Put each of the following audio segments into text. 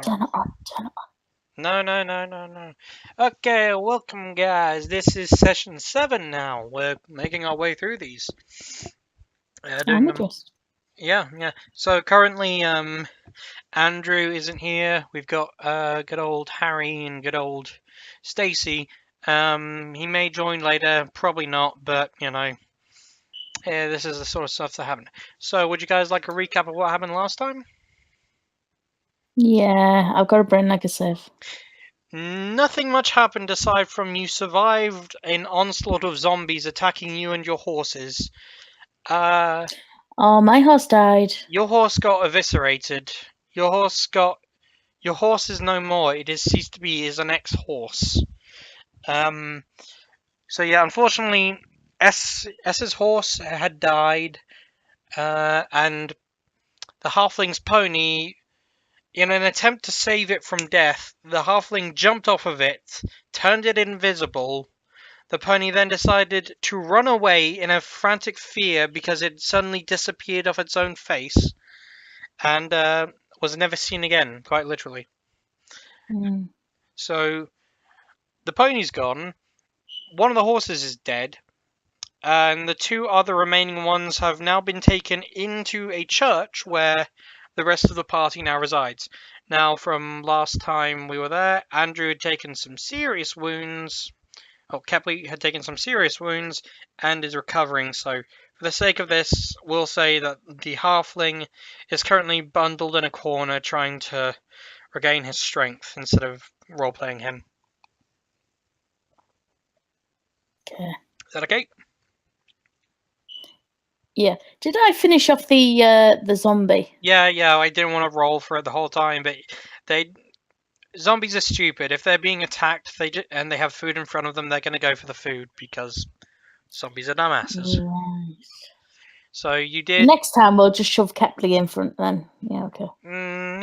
Turn it on, turn it on. No. Okay, welcome guys. This is session 7 now. We're making our way through these. Doing I'm them. just. Yeah. So currently, Andrew isn't here. We've got good old Harry and good old Stacy. He may join later, probably not, but yeah, this is the sort of stuff that happened. So, would you guys like a recap of what happened last time? Yeah, I've got a brain like a sieve. Nothing much happened aside from you survived an onslaught of zombies attacking you and your horses. Uh, Oh, my horse died. your horse got eviscerated. Your horse is no more. It is ceased to be is an ex-horse. Um, so yeah, unfortunately, S's horse had died, and the halfling's pony, in an attempt to save it from death, the halfling jumped off of it, turned it invisible. The pony then decided to run away in a frantic fear because it suddenly disappeared off its own face and was never seen again, quite literally. Mm. So the pony's gone, one of the horses is dead, and the two other remaining ones have now been taken into a church where the rest of the party now resides. Now, from last time we were there, Andrew had taken some serious wounds. Oh, Kepley had taken some serious wounds and is recovering, so for the sake of this, we'll say that the halfling is currently bundled in a corner trying to regain his strength instead of role-playing him. Okay. Is that okay? Yeah. Did I finish off the zombie? Yeah, I didn't want to roll for it the whole time, but zombies are stupid. If they're being attacked, and they have food in front of them, they're going to go for the food because zombies are dumbasses. Right. So you did. Next time we'll just shove Kepley in front then. Yeah, okay.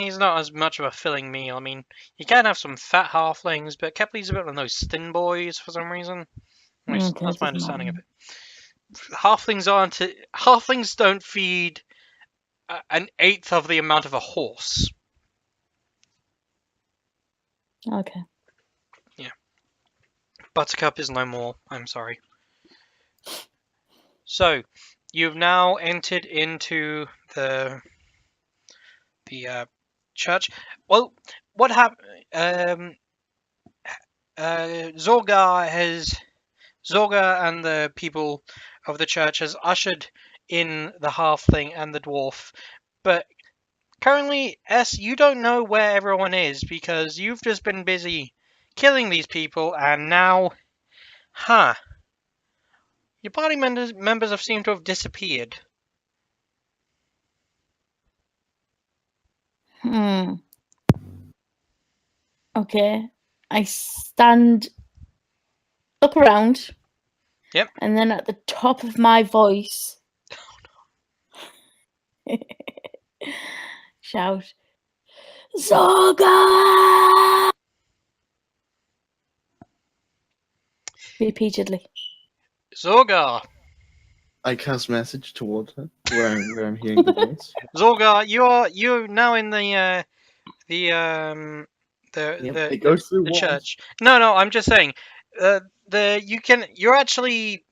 He's not as much of a filling meal. I mean, you can have some fat halflings, but Kepley's a bit one of those thin boys for some reason. At least Okay, that's my doesn't understanding of matter. it. Halflings don't feed an eighth of the amount of a horse. Okay. Buttercup is no more. I'm sorry. So, you've now entered into the church. Well, what happened? Zorga and the people of the church has ushered in the halfling and the dwarf, but currently, S, you don't know where everyone is because you've just been busy killing these people, and now, your party members have seemed to have disappeared. Okay. I stand up around. Yep. And then at the top of my voice, shout, Zorga! Repeatedly. Zorga! I cast message towards her where I'm hearing the voice. Zorga, you're now in the It goes through the walls. church. No, I'm just saying, you're actually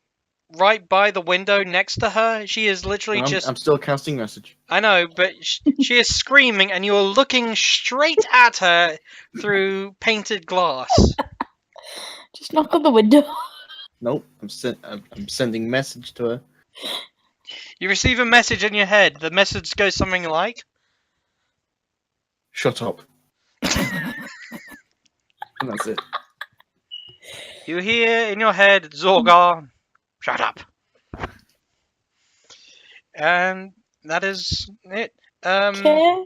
right by the window next to her. She is literally I'm still casting message. I know, but she is screaming, and you're looking straight at her through painted glass. Just knock on the window. Nope, I'm sending message to her. You receive a message in your head. The message goes something like, Shut up. And that's it. you hear in your head, Zorga, shut up. And that is it. Okay.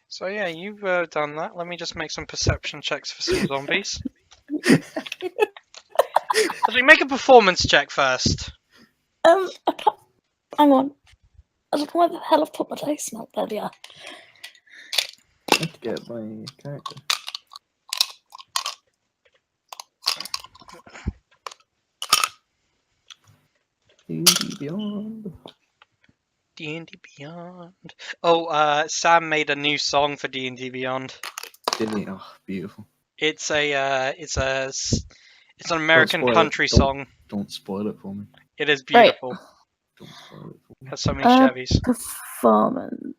So yeah, you've done that. Let me just make some perception checks for some zombies. Actually, make a performance check first. I can't. Hang on. I don't know where the hell I've put my dice now. There they are. I have to get my character. D&D Beyond. D&D Beyond. Oh, Sam made a new song for D&D Beyond. Did he? Oh, beautiful. It's an American spoil it. country song. Don't spoil it for me. It is beautiful. Don't spoil it for me. Has so many Chevys. Performance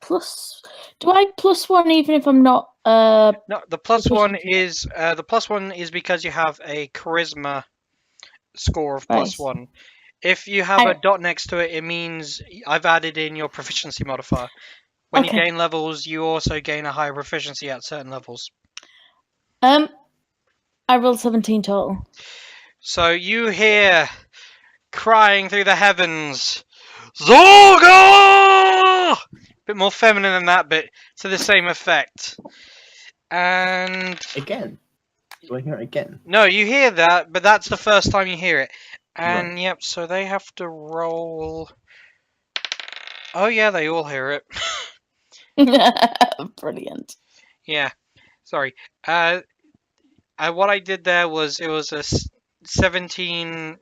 plus. Do I plus one even if I'm not? No, the plus one proficiency. is because you have a charisma score of plus Right. 1. If you have a dot next to it, it means I've added in your proficiency modifier. When you Okay. gain levels, you also gain a higher proficiency at certain levels. I rolled 17 total. So you hear crying through the heavens, Zorga! Bit more feminine than that, but to the same effect. And Again? Do I hear it again? no, you hear that, but that's the first time you hear it. And Right. yep, so they have to roll. Oh yeah, they all hear it. Brilliant. Yeah, sorry. What I did there was it was a 17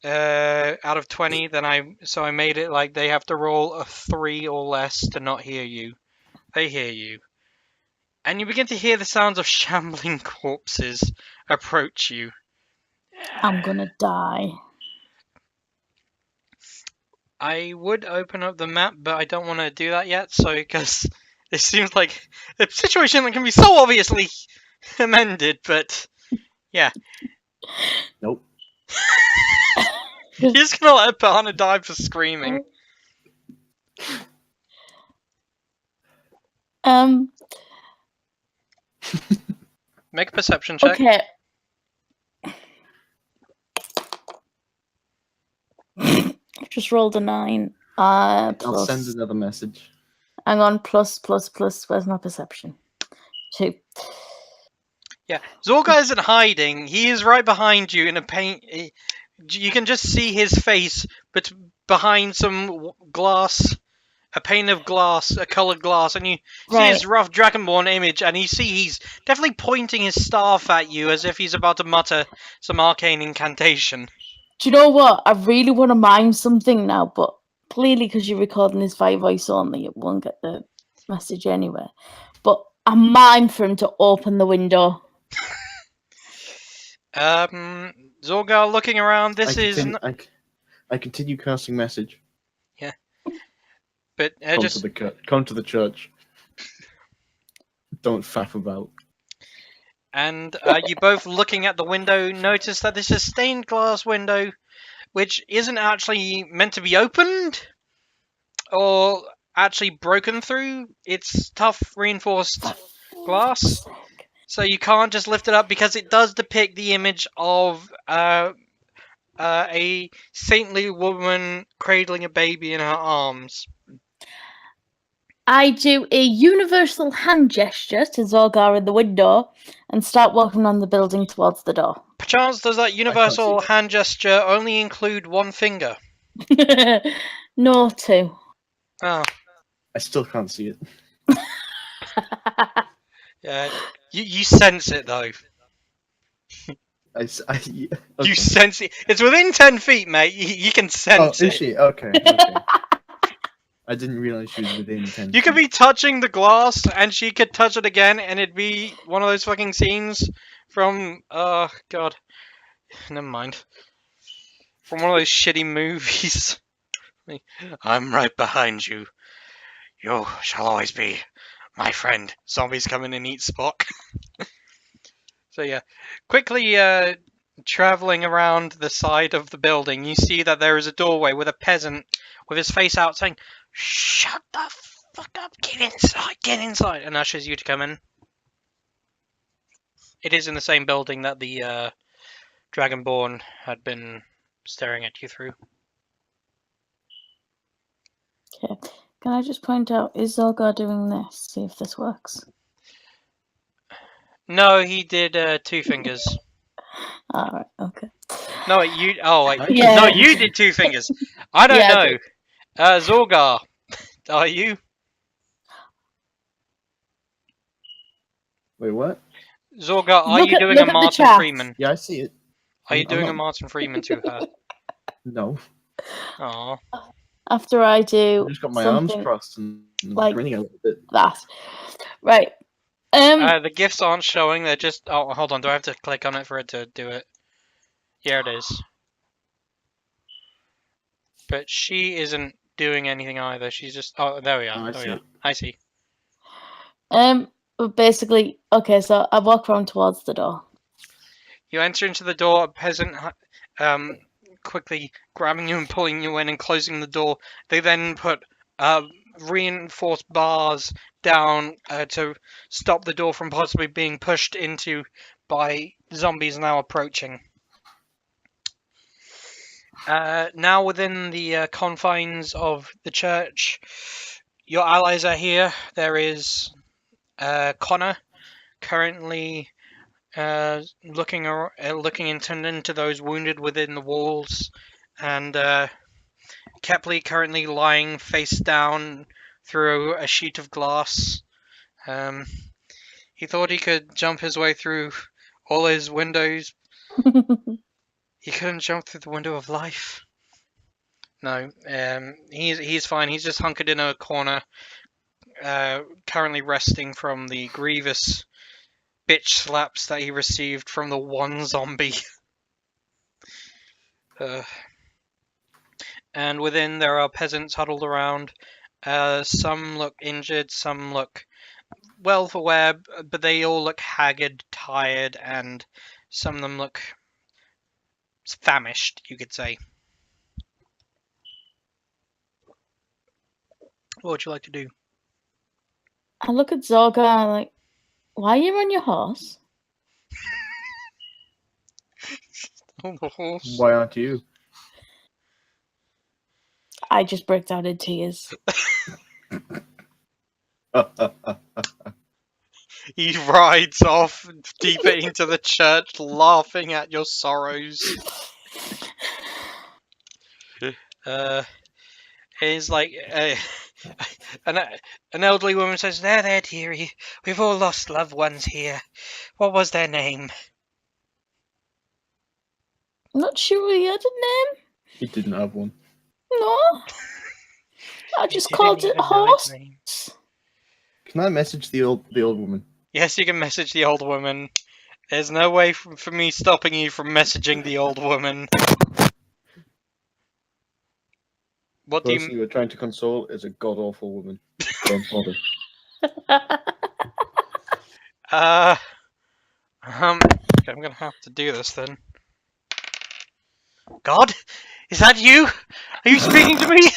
out of 20. Then I made it like they have to roll a 3 or less to not hear you. They hear you, and you begin to hear the sounds of shambling corpses approach you. I'm gonna die. I would open up the map, but I don't want to do that yet. So because it seems like a situation that can be so obviously amended, but yeah. Nope. You're just gonna let Bahana die for screaming. Make a perception check. Okay. I've just rolled a 9. I'll Plus. send another message. Hang on. Plus. Where's my perception? 2. Yeah, Zorga isn't hiding. He is right behind you in a paint. You can just see his face, but behind some glass, a pane of glass, a coloured glass, and you see his rough dragonborn image, and you see he's definitely pointing his staff at you as if he's about to mutter some arcane incantation. Do you know what? I really want to mime something now, but clearly because you're recording this via voice only, it won't get the message anyway. But I mime for him to open the window. Zorga looking around. I continue casting message. Yeah, but come to the church. Don't faff about. And you both looking at the window notice that this is a stained glass window, which isn't actually meant to be opened or actually broken through. It's tough reinforced glass, so you can't just lift it up because it does depict the image of a saintly woman cradling a baby in her arms. I do a universal hand gesture to Zorgar in the window and start walking around the building towards the door. Perchance does that universal hand gesture only include one finger? No, 2. Oh. I still can't see it. Yeah, you sense it though. Okay. You sense it. It's within 10 feet, mate. You can sense it. Oh, is she? Okay. I didn't realize she was within 10 You could be touching the glass, and she could touch it again, and it'd be one of those fucking scenes from... Oh, God. Never mind. From one of those shitty movies. I'm right behind you. You shall always be my friend. Zombies come in and eat Spock. So yeah, quickly traveling around the side of the building, you see that there is a doorway with a peasant with his face out saying, "Shut the fuck up, get inside," and ushers you to come in. It is in the same building that the Dragonborn had been staring at you through. Okay. Can I just point out, is Zorgar doing this? See if this works. No, he did 2 fingers. Alright, okay. No, you. Oh wait. Yeah. No, you did 2 fingers. I don't Yeah, I know. Zorgar, are you? Wait, what? Zorgar, are you doing look a at the Martin chat. Freeman? Yeah, I see it. Are you I'm doing not- a Martin Freeman to her? No. Aw. After I I do just got my arms something crossed and like grinning a little bit. that. Right. The gifts aren't showing. They're just. Oh, hold on. Do I have to click on it for it to do it? Here it is. But she isn't doing anything either. She's just. Oh, there we are. Oh, I there see we are. it. I see. But basically, okay, so I walk around towards the door. You enter into the door. A peasant, quickly grabbing you and pulling you in and closing the door. They then put reinforced bars down to stop the door from possibly being pushed into by zombies now approaching. Now within the confines of the church, your allies are here. There is Connor currently looking into those wounded within the walls, and Kepley currently lying face down through a sheet of glass. He thought he could jump his way through all his windows. He couldn't jump through the window of life. No, he's fine. He's just hunkered in a corner, currently resting from the grievous bitch slaps that he received from the one zombie. And within there are peasants huddled around. Some look injured, some look well for wear, but they all look haggard, tired, and some of them look famished, you could say. What would you like to do? I look at Zorga and I'm like, why are you on your horse? On the horse. Why aren't you? I just break down in tears. He rides off deeper into the church, laughing at your sorrows. Is like an elderly woman says, "There, dearie. We've all lost loved ones here. What was their name?" I'm not sure he had a name. He didn't have one. No. I He just didn't called it even know its horse. name. Can I message the old woman? Yes, you can message the old woman. There's no way for me stopping you from messaging the old woman. What The do person you? you were trying to console is a god awful woman. Don't bother. Okay, I'm gonna have to do this then. God, is that you? Are you speaking to me?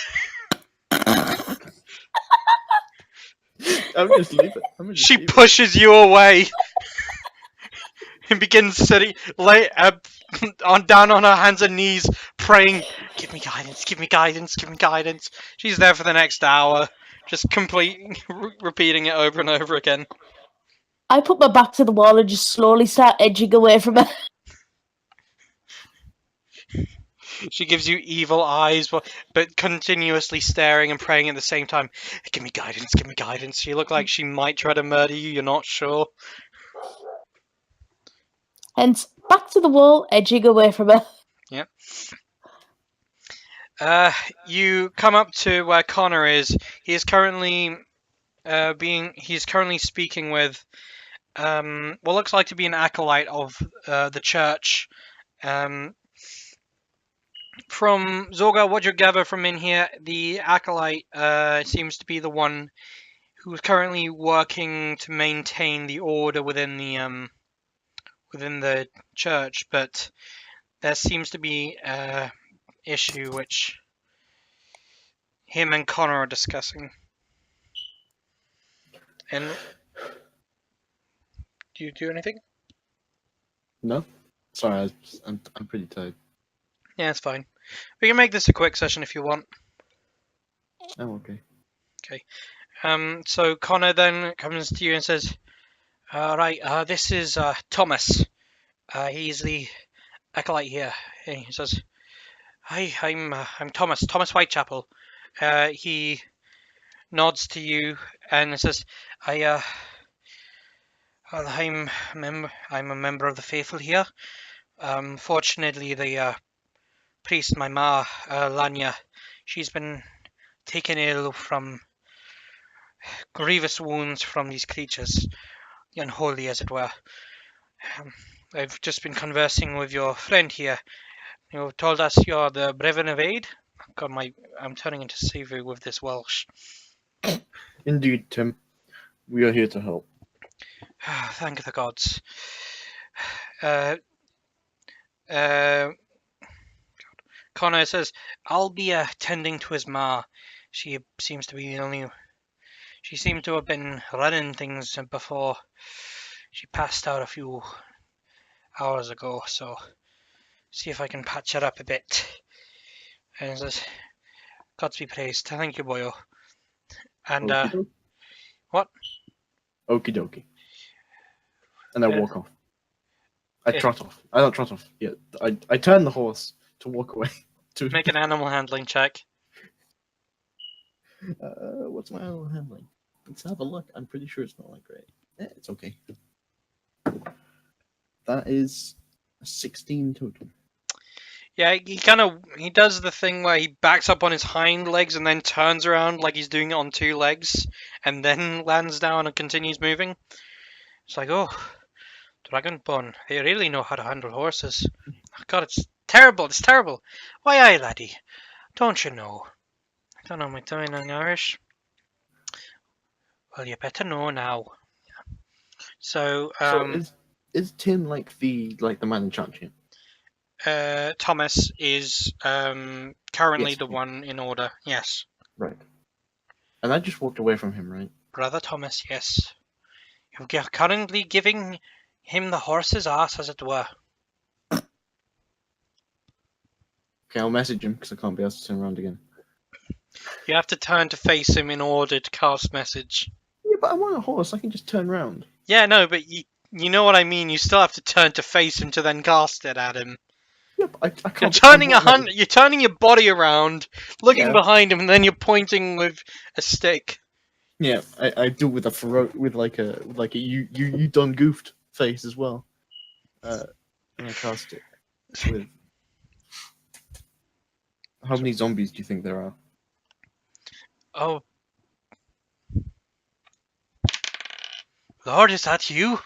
I'm just leave it. I'm just She leave it. pushes you away and begins sitting down on her hands and knees, praying, "Give me guidance, give me guidance, give me guidance." She's there for the next hour, just repeating it over and over again. I put my back to the wall and just slowly start edging away from her. She gives you evil eyes, but continuously staring and praying at the same time. "Give me guidance, give me guidance." She looked like she might try to murder you, you're not sure. Hence, back to the wall, edging away from her. Yep. You come up to where Connor is. He is currently speaking with what looks like to be an acolyte of the church. From Zorga, what you gather from in here, the acolyte seems to be the one who is currently working to maintain the order within the church, but there seems to be an issue which him and Connor are discussing. And do you do anything? No? Sorry, I'm pretty tired. Yeah, it's fine. We can make this a quick session if you want. Oh, okay. So Connor then comes to you and says, "Right, this is Thomas. He's the acolyte here." And he says, "Hi, I'm Thomas Whitechapel." He nods to you and says, well, I'm a member of the faithful here. Fortunately, the priest, my ma, Lanya. She's been taken ill from grievous wounds from these creatures, the unholy, as it were. Um, I've just been conversing with your friend here. You told us you're the Brevin of Aid. God, I'm turning into Sivu with this Welsh. Indeed, Tim. We are here to help. Thank the gods. Uh, uh, Connor says, I'll be attending to his ma. She seems to be the only. She seemed to have been running things before she passed out a few hours ago, so see if I can patch her up a bit. And he says, Gods be praised. Thank you, boyo. And, Okie dokie. what? Okie dokie. And I Yeah. walk off. I Yeah. trot off. I don't trot off. Yeah, I turn the horse to walk away. To Make an animal handling check. what's my animal handling? Let's have a look. I'm pretty sure it's not like great. It's okay. That is a 16 total. Yeah, he does the thing where he backs up on his hind legs and then turns around like he's doing it on two legs, and then lands down and continues moving. It's like, oh, Dragonborn, they really know how to handle horses. Oh, God, it's terrible, it's terrible. Why, aye, laddie, don't you know? I don't know my doing in Irish. Well, you better know now. So, So is Tim like the man in charge here? Thomas is currently Yes. the one in order. Yes, Right. And I just walked away from him, right? Brother Thomas. Yes, you're currently giving him the horse's ass, as it were. Okay, I'll message him because I can't be asked to turn around again. You have to turn to face him in order to cast message. Yeah, but I'm on a horse. I can just turn around. Yeah, no, but you know what I mean. You still have to turn to face him to then cast it at him. Yeah, but I You're can't. You're turning your body around, looking Yeah. behind him, and then you're pointing with a stick. Yeah, I do with with like a you done goofed face as well. And I cast it with. How many zombies do you think there are? Oh, Lord, is that you?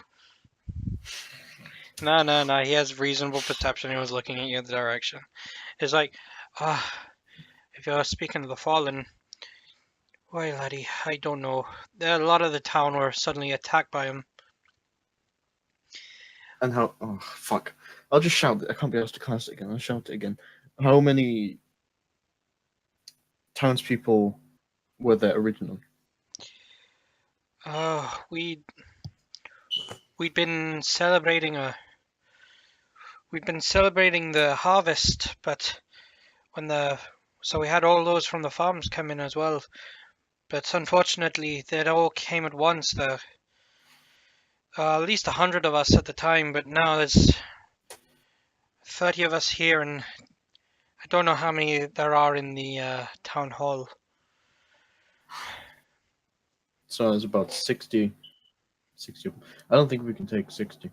No. He has reasonable perception. He was looking at your direction. It's like, if you're speaking of the fallen, why, laddie, I don't know. A lot of the town were suddenly attacked by him. And how? Oh fuck! I'll just shout it. I can't be asked to cast it again. I'll shout it again. How many townspeople were there originally? We'd been celebrating the harvest, but so we had all those from the farms come in as well. But unfortunately, they all came at once. At least 100 of us at the time, but now there's 30 of us here, and I don't know how many there are in the town hall. So it's about 60. 60. I don't think we can take 60.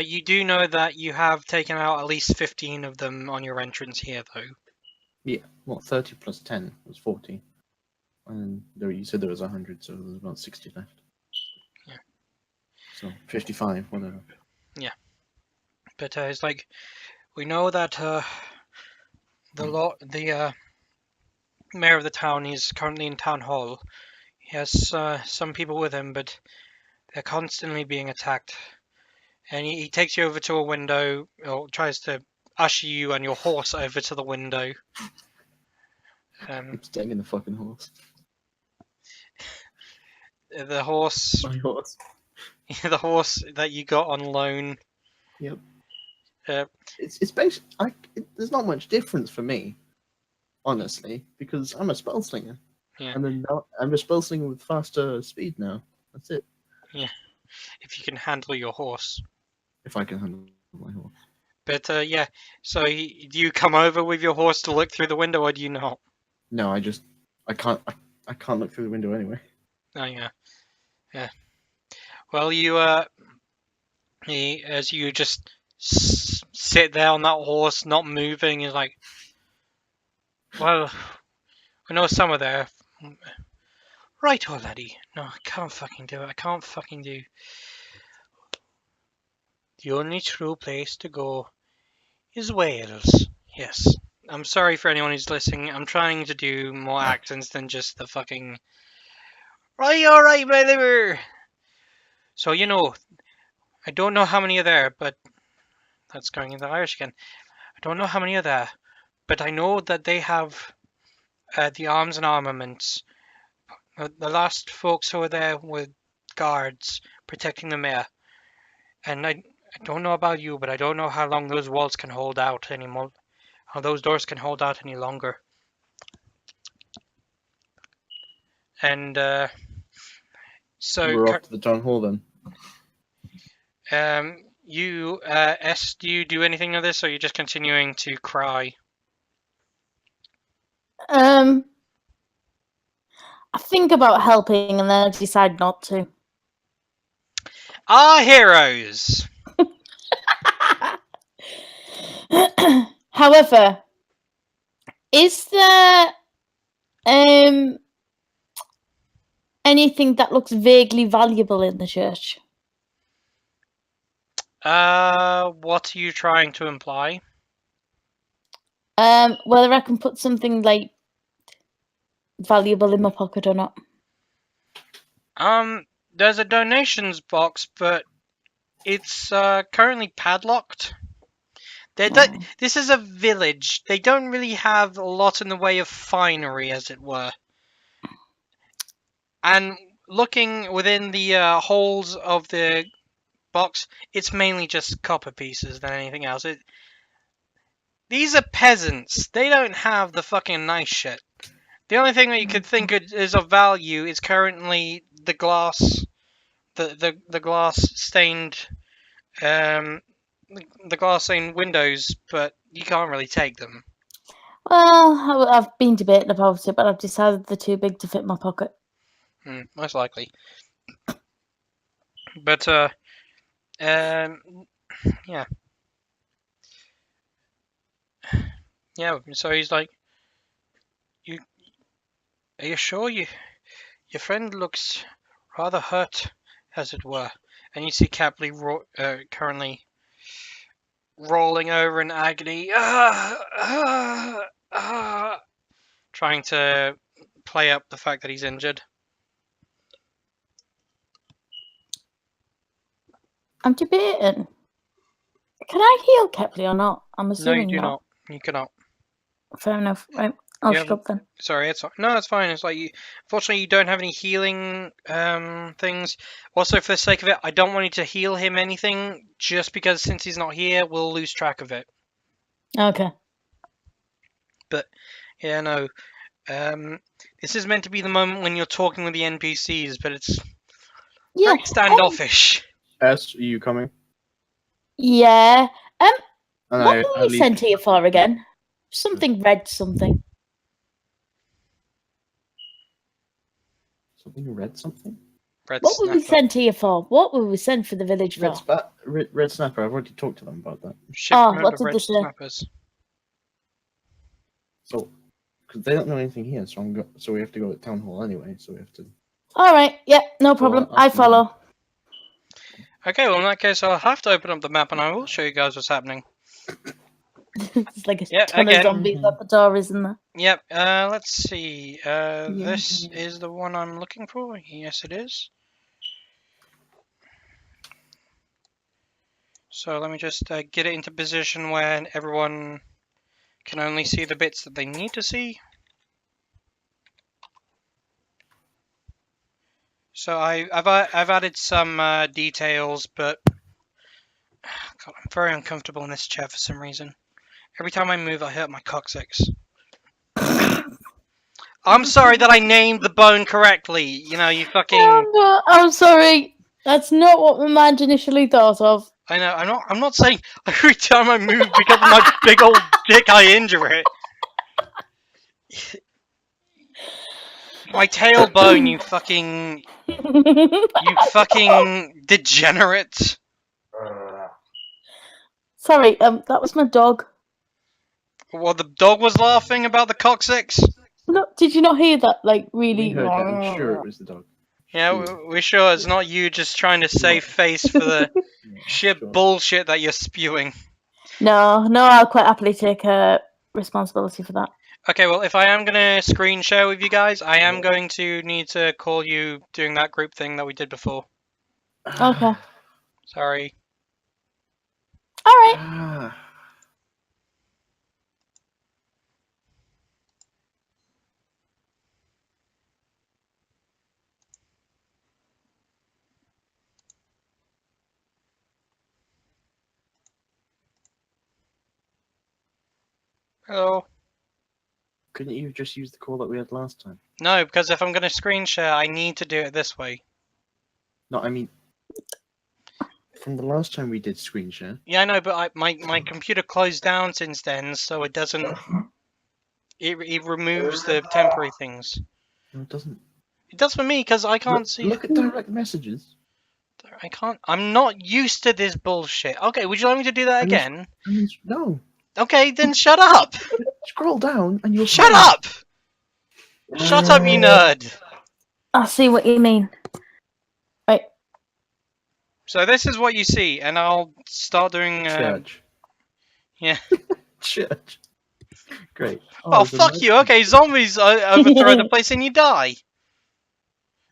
You do know that you have taken out at least 15 of them on your entrance here, though. Yeah, well, 30 plus 10 was 40. And there you said there was 100, so there's about 60 left. Yeah. So 55, whatever. Yeah. But it's like, we know that the mayor of the town is currently in town hall. He has some people with him, but they're constantly being attacked. And he takes you over to a window, or tries to usher you and your horse over to the window. I'm staying in the fucking horse. The horse, My horse. the horse that you got on loan. Yep. Uh, It's basically there's not much difference for me, honestly, because I'm a spell slinger. Yeah. And then now I'm a spell slinger with faster speed now. That's it. Yeah. If you can handle your horse. If I can handle my horse. But yeah, so do you come over with your horse to look through the window, or do you not? No, I can't look through the window anyway. Oh yeah, Well, as you just sit there on that horse, not moving. He's like, well, I know some are there. Right, old laddie. No, I can't fucking do it. I can't fucking do. The only true place to go is Wales. Yes. I'm sorry for anyone who's listening. I'm trying to do more accents than just the fucking. Right, alright, my liver! So, I don't know how many are there, but. That's going into Irish again. I don't know how many are there, but I know that they have the arms and armaments. The last folks who were there were guards protecting the mayor. And I don't know about you, but I don't know how long those walls can hold out anymore. How those doors can hold out any longer. And so We're off to the town hall then. you S, do you do anything of this, or are you just continuing to cry? I think about helping and then I decide not to. Our heroes. However, is there anything that looks vaguely valuable in the church? What are you trying to imply? Whether I can put something like valuable in my pocket or not. There's a donations box, but it's currently padlocked. This is a village. They don't really have a lot in the way of finery, as it were. And looking within the holes of the box, it's mainly just copper pieces than anything else. These are peasants. They don't have the fucking nice shit. The only thing that you could think is of value is currently the glass, the glass stained, the glass stained windows, but you can't really take them. Well, I've been debating about it, but I've decided they're too big to fit in my pocket. Most likely. But yeah. Yeah, so he's like, are you sure your friend looks rather hurt, as it were? And you see Capley currently rolling over in agony, trying to play up the fact that he's injured. I'm debating. Can I heal Kepley or not? I'm No, assuming you do not. You cannot. Fair enough. Right. I'll You shut up then. Sorry, it's fine. It's like unfortunately, you don't have any healing things. Also, for the sake of it, I don't want you to heal him anything, just because since he's not here, we'll lose track of it. Okay. But yeah, no. This is meant to be the moment when you're talking with the NPCs, but it's very standoffish. S, are you coming? Yeah. And What were we leave. sent here for again? Something red something. Something red something? Red What were we Snapper. sent here for? What were we sent for the village for? Red Snapper, I've already talked to them about that. Shipment what of did Red they say? Snappers. So, because they don't know anything here, so we have to go to town hall anyway, so we have to... Alright, yeah, no problem. I follow. Okay, well in that case I'll have to open up the map and I will show you guys what's happening. It's like a Yeah, ton again. of zombies at the door, isn't there? Yep, let's see. This is the one I'm looking for. Yes, it is. So let me just get it into position where everyone can only see the bits that they need to see. So I've added some details, but God, I'm very uncomfortable in this chair for some reason. Every time I move, I hurt my coccyx. I'm sorry that I named the bone correctly. You know, you fucking. No, I'm sorry. That's not what my mind initially thought of. I know. I'm not saying every time I move because of my big old dick, I injure it. My tailbone, you fucking degenerate. Sorry, that was my dog. Well, the dog was laughing about the coccyx. No, did you not hear that? Like, We really? heard that. I'm sure it was the dog. Yeah, Sure. we're sure it's not you just trying to save face for the Yeah, sheer sure. bullshit that you're spewing. No, I'll quite happily take responsibility for that. Okay, well, if I am going to screen share with you guys, I am going to need to call you doing that group thing that we did before. Okay. Sorry. All right. Ah. Hello. Couldn't you just use the call that we had last time? No, because if I'm going to screen share, I need to do it this way. No, I mean, from the last time we did screen share. Yeah, I know, but my computer closed down since then, so it doesn't. It removes the temporary things. No, it doesn't. It does for me because I can't see. Look at direct messages. I can't. I'm not used to this bullshit. Okay, would you like me to do that And you- again? No. Okay, then shut up. Scroll down and you'll. Shut up. Shut up, you nerd. I see what you mean. Right. So this is what you see, and I'll start doing. Church. Yeah. Church. Great. Oh, there's a fuck you. merchant- Okay, zombies overthrow the place and you die.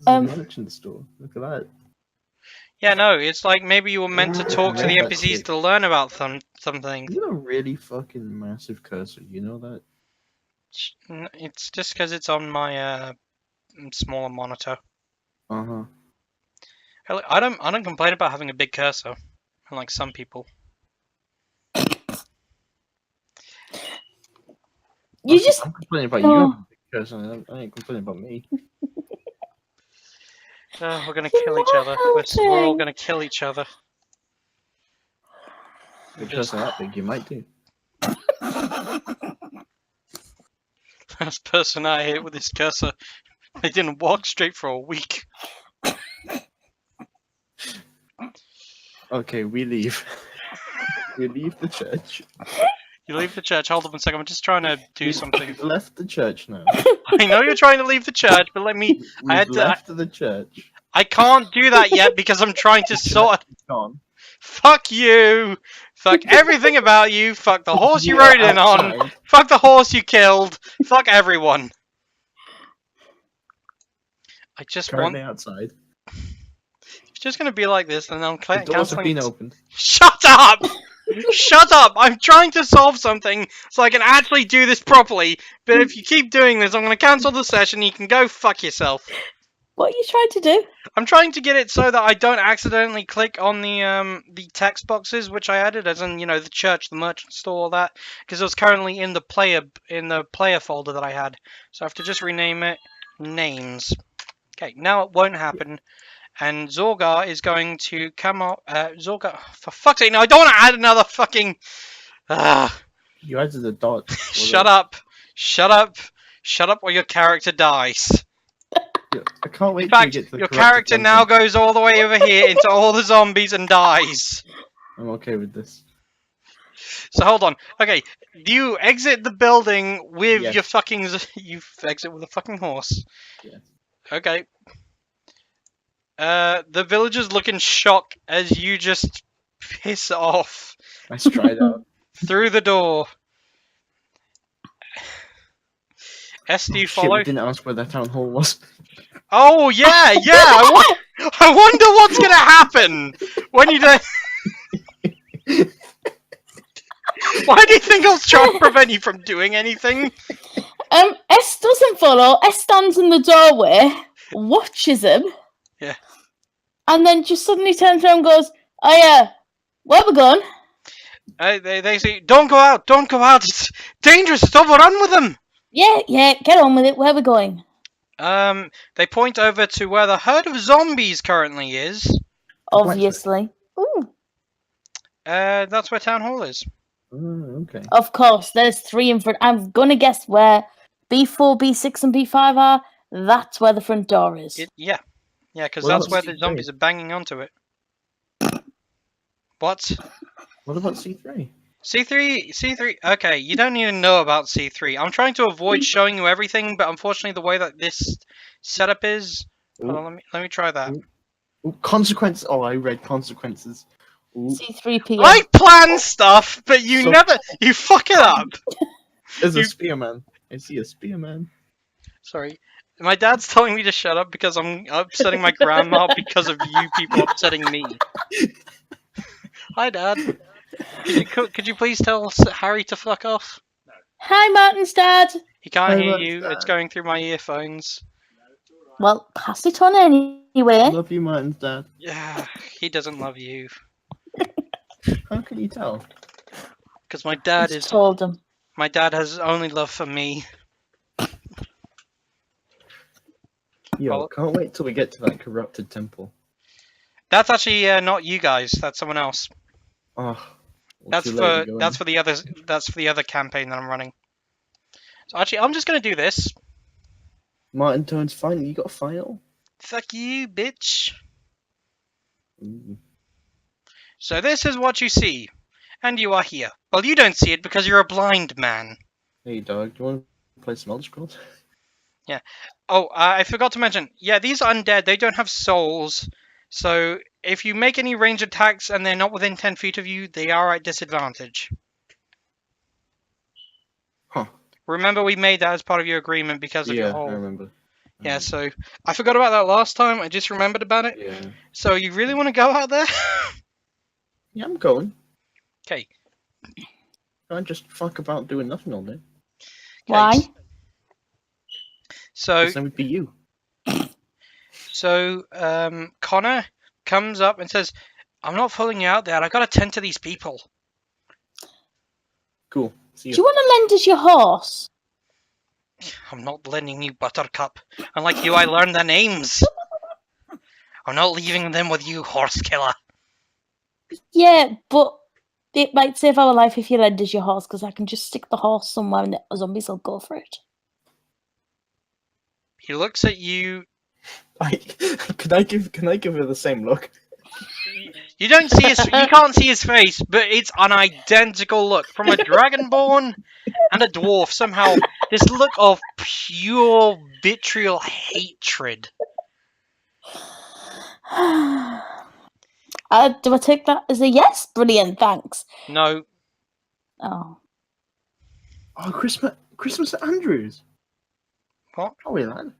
There's a merchant store. Look at that. Yeah, no, it's like maybe you were meant to talk to the That's NPCs it. to learn about something. You have a really fucking massive cursor. You know that? It's just because it's on my smaller monitor. Uh huh. Hell, I don't complain about having a big cursor, unlike some people. You just. I'm complaining about you having a big cursor. I ain't complaining about me. We're gonna You're kill each not other. We're all helping. gonna kill each other. If a cursor that big, you might do. Last person I hit with this cursor, they didn't walk straight for a week. Okay, we leave. We leave the church. You leave the church. Hold on a second. I'm just trying to do something. We've left the church now. I know you're trying to leave the church, but let me. I We've had to. left the church. I can't do that yet because I'm trying to sort. Gone. Fuck you. Fuck everything about you. Fuck the horse you are rode in on. outside. Fuck the horse you killed. Fuck everyone. I just Currently want. outside. It's just gonna be like this, and then I'm The doors have canceling. been opened. Shut up! Shut up! I'm trying to solve something so I can actually do this properly. But if you keep doing this, I'm gonna cancel the session. You can go fuck yourself. What are you trying to do? I'm trying to get it so that I don't accidentally click on the text boxes which I added, as in the church, the merchant store, all that, because it was currently in the player folder that I had. So I have to just rename it names. Okay, now it won't happen, and Zorgar is going to come up. Zorgar, for fuck's sake! No, I don't want to add another fucking. You added the dot. Shut up! Shut up! Shut up, or your character dies. I can't wait In till you fact, get to the your correct character now example. goes all the way over here into all the zombies and dies. I'm okay with this. So hold on. Okay, you exit the building with Yes. your fucking. You exit with a fucking horse. Yes. Okay. The villagers look in shock as you just piss off I stride out. through the door. SD Shit, follow. we didn't ask where that town hall was. Oh yeah. I wonder what's gonna happen when you do. Why do you think I was trying to prevent you from doing anything? S doesn't follow. S stands in the doorway, watches him. Yeah. And then just suddenly turns around and goes, "Oh yeah, where we going?" They say, don't go out, it's dangerous, it's overrun with them. Yeah, get on with it. Where we going? They point over to where the herd of zombies currently is. Obviously. Ooh. That's where town hall is. Oh, okay. Of course, there's 3 in front. I'm gonna guess where B4, B6, and B5 are. That's where the front door is. Yeah, because Well, that's where that's the zombies are banging onto it. What? What about C3? C3. Okay, you don't even know about C3. I'm trying to avoid showing you everything, but unfortunately, the way that this setup is. Hold on, let me try that. Ooh, consequences. Oh, I read consequences. Ooh. C3PO. I plan stuff, but you So- never. You fuck it up. There's You- a spearman. I see a spearman. Sorry. My dad's telling me to shut up because I'm upsetting my grandma because of you people upsetting me. Hi, Dad. Could you please tell Harry to fuck off? Hi, Martin's dad. He can't Hi, hear Martin's you. dad. It's going through my earphones. Well, pass it on anyway. Love you, Martin's dad. Yeah, he doesn't love you How can you tell? because my dad Just is. told him. My dad has only love for me. Yo, Well- can't wait till we get to that corrupted temple. That's actually not you guys. That's someone else. Oh, well, That's too late to for go in. the others. That's for the other campaign that I'm running. So actually, I'm just gonna do this. Martin Tone's final. You got a final? Fuck you, bitch. Ooh. So this is what you see, and you are here. Well, you don't see it because you're a blind man. Hey, dog. Do you want to play some Elder Scrolls? Oh, I forgot to mention. Yeah, these undead, they don't have souls. So if you make any range attacks and they're not within 10 feet of you, they are at disadvantage. Huh. Remember, we made that as part of your agreement because of your Yeah, I whole. remember. Yeah, so I forgot about that last time. I just remembered about it. Yeah. So you really want to go out there? Yeah, I'm going. Okay. I just fuck about doing nothing all day. Why? So The same would be you. Connor comes up and says, "I'm not following you out there. I got to tend to these people." Cool. See Do you. you want to lend us your horse? I'm not lending you Buttercup. Unlike you, I learned their names. I'm not leaving them with you, horse killer. Yeah, but it might save our life if you lend us your horse, because I can just stick the horse somewhere and the zombies will go for it. He looks at you. Can I give her the same look? You don't see his. You can't see his face, but it's an identical look from a dragonborn and a dwarf. Somehow, this look of pure vitriol hatred. Do I take that as a yes? Brilliant, thanks. No, Oh, Oh, Christmas at Andrews. What? Oh, wait, lad.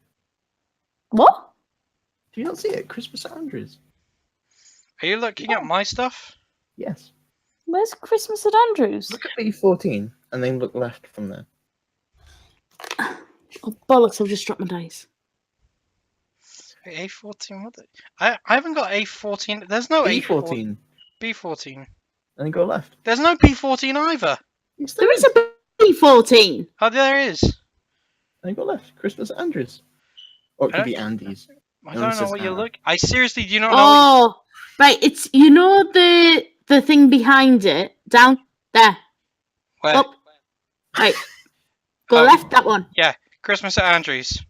what? Do you not see it? Christmas at Andrews. are you looking at my stuff? Yes. Where's Christmas at Andrews? Look at B14 and then look left from there. Oh, bollocks! I've just dropped my dice. A14. What? I haven't got A14. There's no B14 B14. and then go left. There's no B14 either. Yes, There is a B14. Oh, there is. And then go left. Christmas at Andrews. Or it I could be Andy's. I It only don't know says what you Anna. look. I seriously do not know. Oh, right. It's the thing behind it down there. Where Up. Right. Go Oh. left. That one. Christmas at Andrews.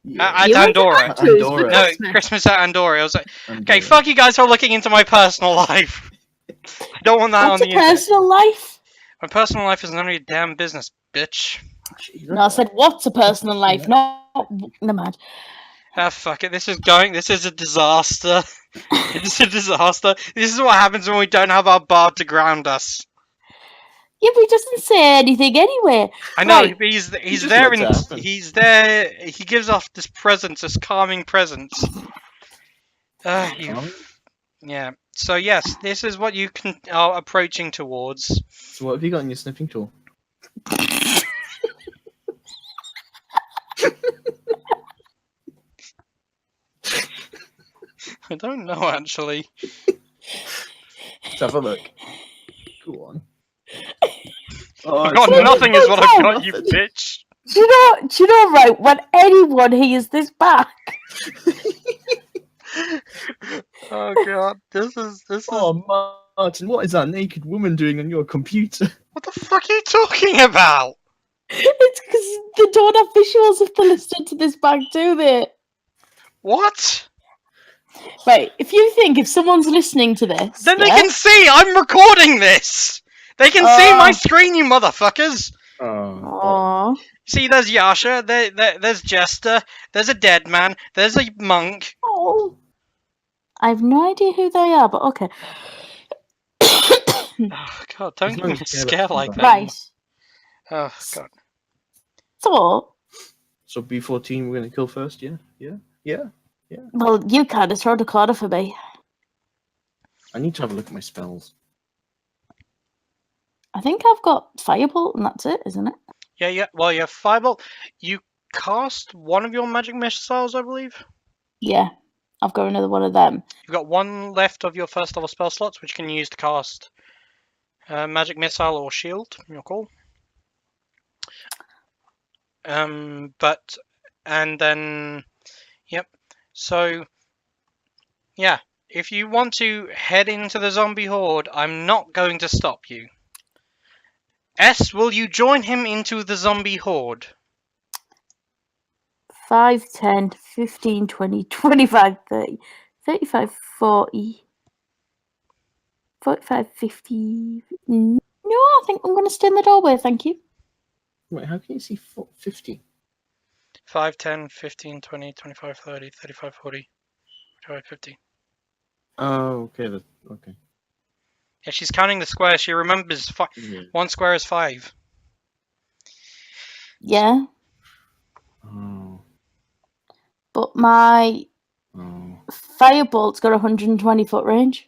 Yeah. At You went to Andorra. Andrews for Andorra. No, Christmas. Christmas at Andorra. I was like, Andorra. okay, fuck you guys for looking into my personal life. I don't want that What's on a the internet. personal life? My personal life is none of your damn business, bitch. Jeez, No, I said what's a personal life, not never mind. Ah, fuck it. This is a disaster. It's a disaster. This is what happens when we don't have our bard to ground us. Yeah, but he doesn't say anything anyway. I know, Right. but he's just there lets and it happen. he's there. He gives off this presence, this calming presence. Calming? Yeah. So yes, this is what you are approaching towards. So what have you got in your sniffing tool? I don't know actually. Let's have a look. Go on. Oh, I've got it's nothing, is what I've got, you nothing. bitch. Do you know, right, when anyone hears this back, Oh god, this is. Oh, Martin, what is that naked woman doing on your computer? What the fuck are you talking about? it's because they don't have visuals if they're listening to this back, do they? What? Right, if someone's listening to this, Then they yeah? can see I'm recording this. They can see my screen, you motherfuckers. Aww. See, there's Yasha, there's Jester, there's a dead man, there's a monk. Oh. I have no idea who they are, but okay. Oh, God, don't As give long me as a you care scare about like them, that. Right. Oh, God. So, So B14, we're gonna kill first. Yeah. well, you can't throw the corner for me. I need to have a look at my spells. I think I've got Firebolt, and that's it, isn't it? Yeah. Well, you have Firebolt. You cast one of your magic missiles, I believe. Yeah, I've got another one of them. You've got one left of your first level spell slots, which you can use to cast magic missile or shield. Your call. And then, yep. So, yeah. If you want to head into the zombie horde, I'm not going to stop you. S, will you join him into the zombie horde? 5, 10, 15, 20, 25, 30, 35, 40, 45, 50. No, I think I'm going to stay in the doorway, thank you. Wait, how can you see 50? 5, 10, 15, 20, 25, 30, 35, 40, 45, 50. Oh, okay. Okay. Yeah, she's counting the squares. She remembers Yeah. one square is 5. Yeah, Oh. but my Oh. Firebolt's got 120 foot range.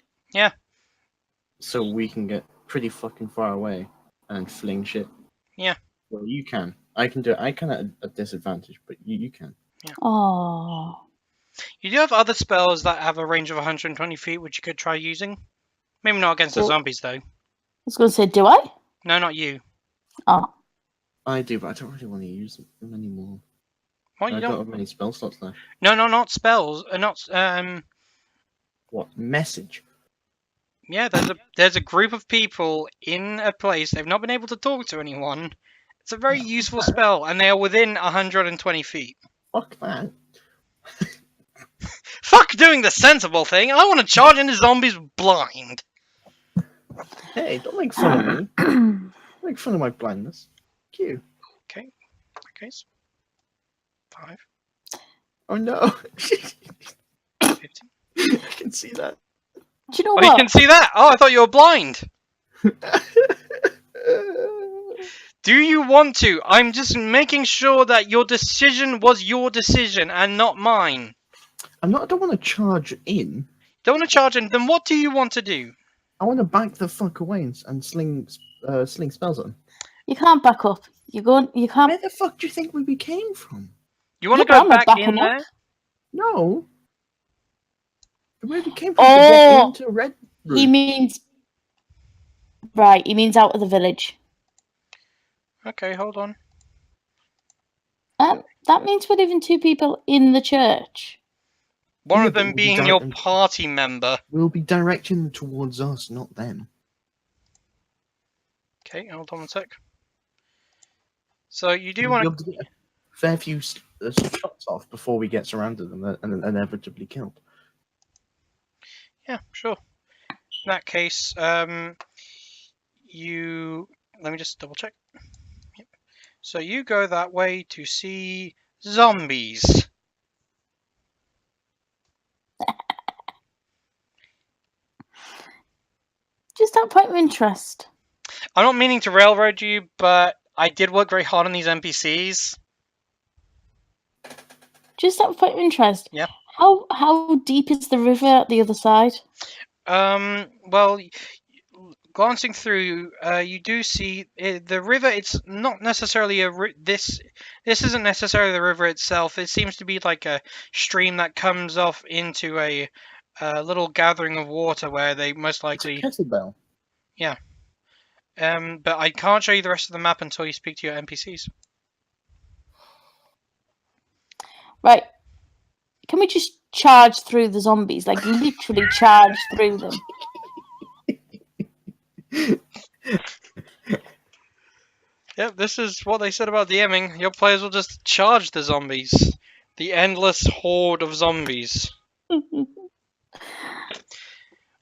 So we can get pretty fucking far away and fling shit. Yeah. Well, you can. I can do it. I can at a disadvantage, but you can. Oh, You do have other spells that have a range of 120 feet, which you could try using. Maybe not against the Well- zombies, though. I was going to say, do I? No, not you. Oh, I do, but I don't really want to use them anymore. What, you I don't don't? have many spell slots left. No, not spells. Not What? Message? Yeah, there's a group of people in a place. They've not been able to talk to anyone. It's a very useful spell, and they are within 120 feet. Fuck that. Fuck doing the sensible thing. I want to charge into zombies blind. Hey, don't make fun of me. Don't make fun of my blindness. Cute. Okay. Okay. 5, Oh no. 15. I can see that. do you know Oh, what? you can see that. Oh, I thought you were blind. Do you want to? I'm just making sure that your decision was your decision and not mine. I don't want to charge in. Don't want to charge in. Then what do you want to do? I want to back the fuck away and sling spells on. You can't back up. You can't. Where the fuck do you think we came from? You want to Yeah, go but I'm not back in backing up. there? No. Where we came from to get into Red Room. He means. Right, he means out of the village. Okay, hold on. That means we're leaving 2 people in the church. One Yeah, of but them we'll be being your direct- party member. We'll be directing them towards us, not them. Okay, hold on one sec. So you do We'll want be to... able to get a fair few shots off before we get surrounded and inevitably killed. Yeah, sure. In that case, you... Let me just double check. Yep. So you go that way to see zombies. Just out of point of interest. I'm not meaning to railroad you, but I did work very hard on these NPCs. Just out of point of interest. Yeah. How deep is the river at the other side? Well, glancing through, you do see the river. It's not necessarily this isn't necessarily the river itself. It seems to be like a stream that comes off into a little gathering of water where they most likely. It's a kettlebell. But I can't show you the rest of the map until you speak to your NPCs. Right. Can we just charge through the zombies? Like literally charge through them. Yep, this is what they said about DMing. Your players will just charge the zombies. The endless horde of zombies.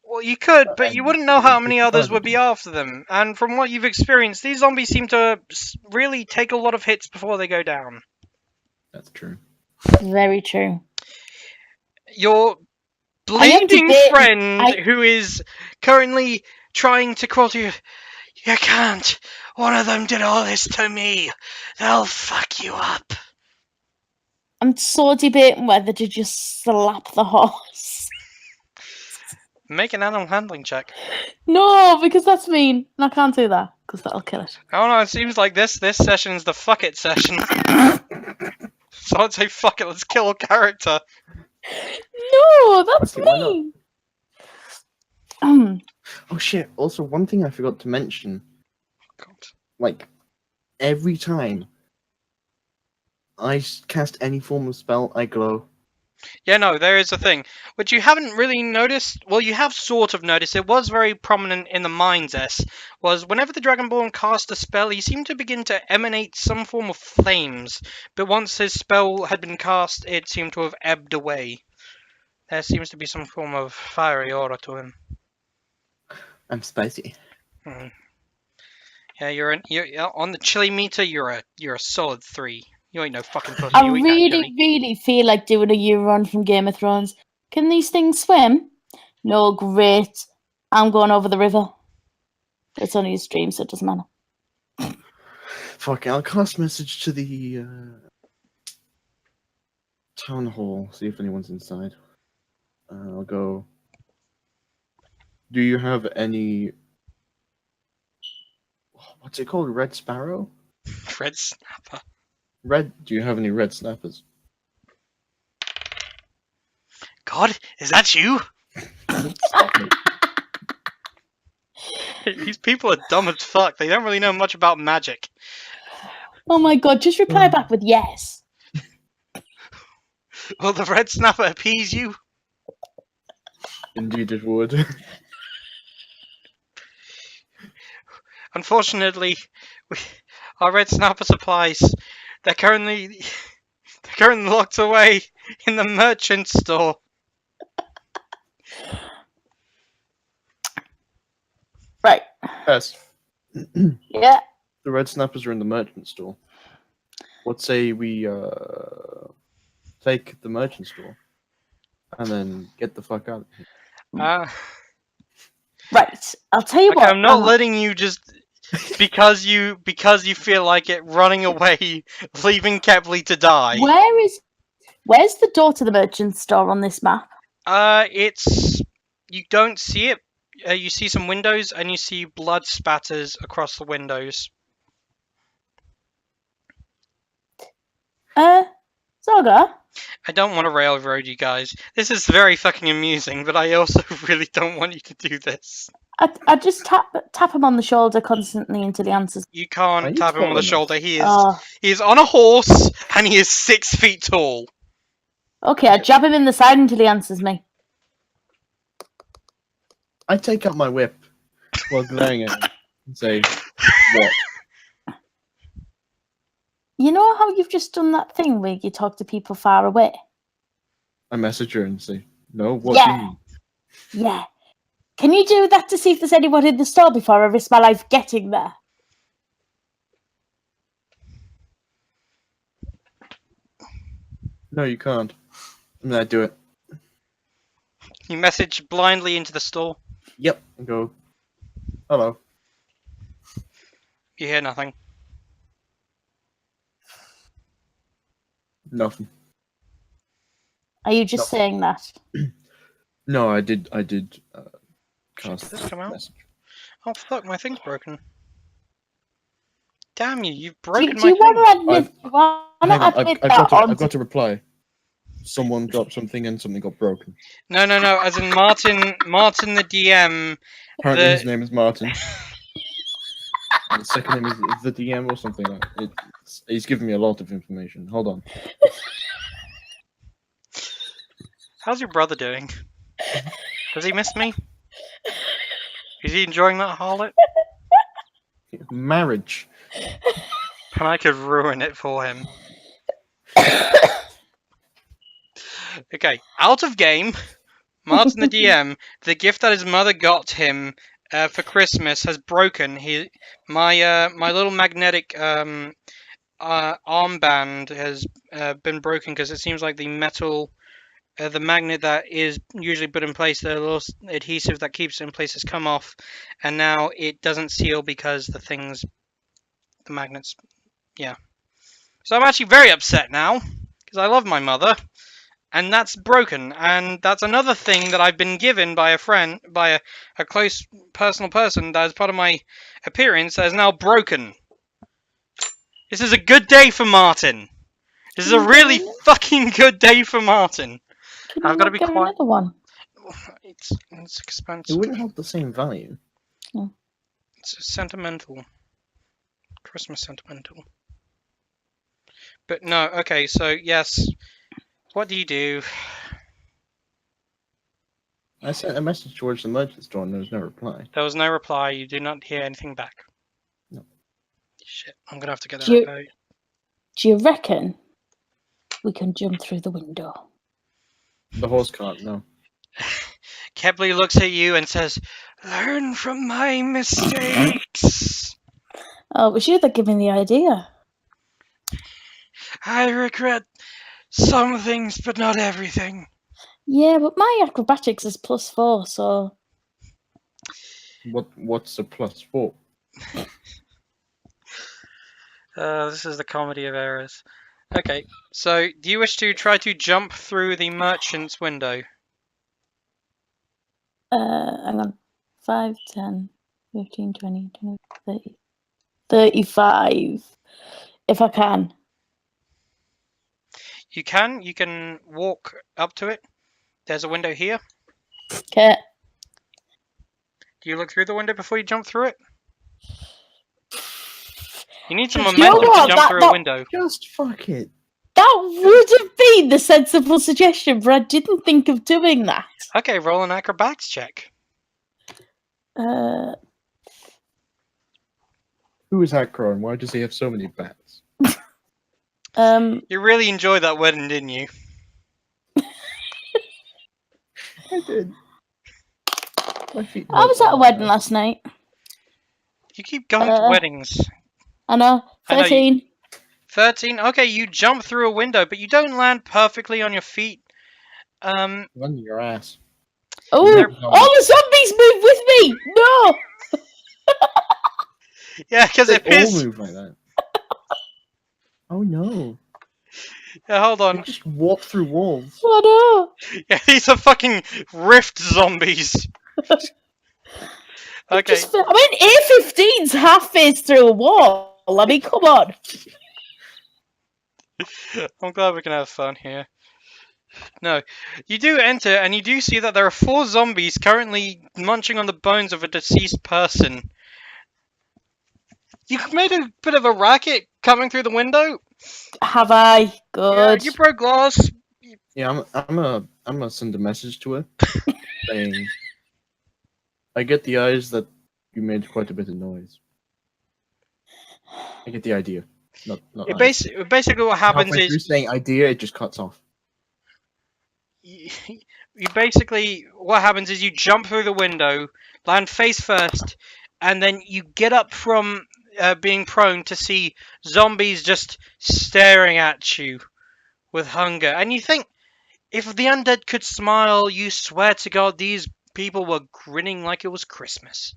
Well, you could, but you wouldn't know how many others would be Targeting. after them. And from what you've experienced, these zombies seem to really take a lot of hits before they go down. That's true. Very true. Your I am bleeding debating- friend, I- who is currently trying to crawl to you, you can't. One of them did all this to me. They'll fuck you up. I'm so debating whether to just slap the horse. Make an animal handling check. No, because that's mean. And I can't do that because that'll kill it. I don't know, it seems like this session's the fuck it session. So I'd say fuck it, let's kill a character. No, that's Okay, why not? mean. Oh shit! Also, one thing I forgot to mention. God. Like, every time I cast any form of spell, I glow. Yeah, no, there is a thing. Which you haven't really noticed. Well, you have sort of noticed. It was very prominent in the Mind's S. Was whenever the Dragonborn cast a spell, he seemed to begin to emanate some form of flames. But once his spell had been cast, it seemed to have ebbed away. There seems to be some form of fiery aura to him. I'm spicy. Yeah, you're on the chili meter. You're a solid 3. You ain't no fucking pussy. I You eat that really, chili. really feel like doing a year run from Game of Thrones. Can these things swim? No, great. I'm going over the river. It's only a stream, so it doesn't matter. Fuck, I'll cast message to the town hall, see if anyone's inside. I'll go. Do you have any? What's it called? Red Sparrow? Red Snapper. Red? Do you have any red snappers? God, is that you? These people are dumb as fuck. They don't really know much about magic. Oh my god, just reply back with yes. Will the red snapper appease you? Indeed, it would. Unfortunately, our red snapper supplies, they're currently locked away in the merchant store. Right. Yes. Yeah. The red snappers are in the merchant store. What say we take the merchant store and then get the fuck out of here? Right. I'll tell you Okay, what. I'm not letting you just because you feel like it running away, leaving Kepley to die. Where's the door to the merchant store on this map? It's you don't see it. You see some windows and you see blood spatters across the windows. Saga? I don't want to railroad you guys. This is very fucking amusing, but I also really don't want you to do this. I just tap him on the shoulder constantly until he answers. You Are can't you tap him on tall the enough? shoulder. He Oh, is on a horse and he is 6 feet tall. okay, I jab him in the side until he answers me. I take out my whip while glaring at him and say, "What?" You know how you've just done that thing where you talk to people far away? I message her and say, "No, what do you Yeah. mean?" Yeah. Can you do that to see if there's anyone in the store before I risk my life getting there? No, you can't. And then I do it. You message blindly into the store. Yep. And go, "Hello." You hear nothing. Nothing. Are you just No. saying that? No, I did. Cast Did this come out? message. Oh fuck, my thing's broken. Damn you, you've Do, broken do you my thing. want to admit, Hang on, I've that got on? to reply. Someone dropped something and something got broken. No, as in Martin the DM. Apparently, The- his name is Martin. And the second name is the DM or something like that. He's giving me a lot of information. Hold on. How's your brother doing? Does he miss me? Is he enjoying that harlot? Marriage. And I could ruin it for him. Okay, out of game. Martin the DM, the gift that his mother got him for Christmas has broken. My little magnetic armband has been broken because it seems like the metal, the magnet that is usually put in place, the little adhesive that keeps it in place, has come off, and now it doesn't seal because the magnets, yeah. So I'm actually very upset now because I love my mother. And that's broken, and that's another thing that I've been given by a friend, by a close personal person that is part of my appearance that is now broken. This is a good day for Martin. This is a really fucking good day for Martin. Can I've you got to not be get quiet. another one? It's It expensive. wouldn't have the same value. It's sentimental. Christmas sentimental. But no, okay, so yes. What do you do? I sent a message towards the merchant store and there was no reply. There was no reply. You did not hear anything back. No. Shit, I'm gonna have to get that Do you- reply. Do you reckon we can jump through the window? The horse can't, no. Kepley looks at you and says, "Learn from my mistakes. Oh, it was you that gave me the idea. I regret some things, but not everything." Yeah, but my acrobatics is +4, so What's the plus for? This is the comedy of errors. Okay, so do you wish to try to jump through the merchant's window? hang on. 5, 10, 15, 20, 20, 30, 35. If I can. You can walk up to it. There's a window here. Okay. Do you look through the window before you jump through it? You need some You know momentum what? to jump through a window. Just fuck it. That would have been the sensible suggestion, but I didn't think of doing that. Okay, roll an acrobatics check. Uh, Who is Acro and why does he have so many bats? You really enjoyed that wedding, didn't you? I did. My feet I was hurt at a on wedding that. last night. You keep going to weddings. I know. I know, 13. 13. Okay, you jump through a window, but you don't land perfectly on your feet. Run your ass. Oh, They're- all the zombies move with me! No! Yeah, because They it all is. move like that. Oh no. Yeah, hold They on. just walk through walls. Oh Yeah, these are fucking rift zombies. no! Okay. A15's half-faced through a wall. I mean, come on. I'm glad we can have fun here. No, you do enter, and you do see that there are 4 zombies currently munching on the bones of a deceased person. You made a bit of a racket coming through the window. Have I? Yeah, Good. you broke glass. Yeah, I'm gonna send a message to her saying, I get the eyes that you made quite a bit of noise. I get the idea. Not Basically what happens halfway through is saying idea, it just cuts off. you basically what happens is you jump through the window, land face first, and then you get up from being prone to see zombies just staring at you with hunger. And you think, if the undead could smile, you swear to God these people were grinning like it was Christmas.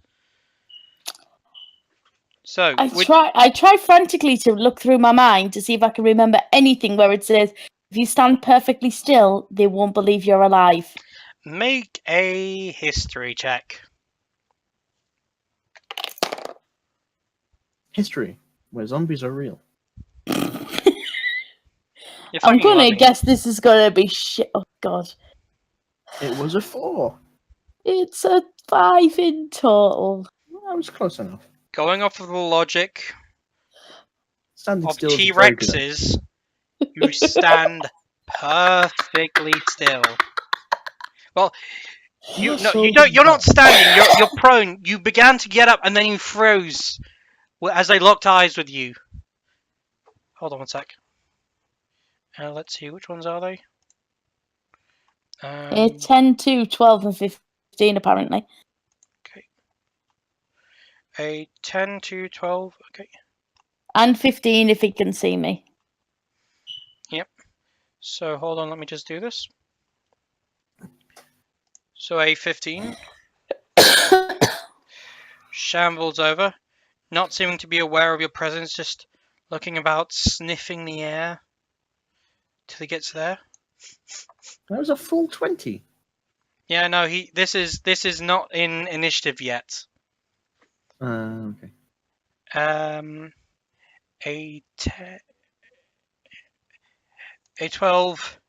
So, I try frantically to look through my mind to see if I can remember anything where it says, if you stand perfectly still, they won't believe you're alive. make a history check. History, where zombies are real. You're I'm fucking gonna loving it. guess this is gonna be shit. Oh god. It was a 4. It's a 5 in total. Well, I was close enough. Going off of the logic Standing of still is a very good idea. T-Rexes, you stand perfectly still. Well, You're you're not standing. You're prone. You began to get up, and then you froze as they locked eyes with you. Hold on one sec. Let's see, which ones are they? A 10, 2, 12, and 15, apparently. Okay. A 10 to 12. Okay. And 15 if he can see me. So hold on, let me just do this. So a 15 shambles over, not seeming to be aware of your presence, just looking about, sniffing the air till he gets there. That was a full 20. Yeah, no, this is not in initiative yet. Okay. A 12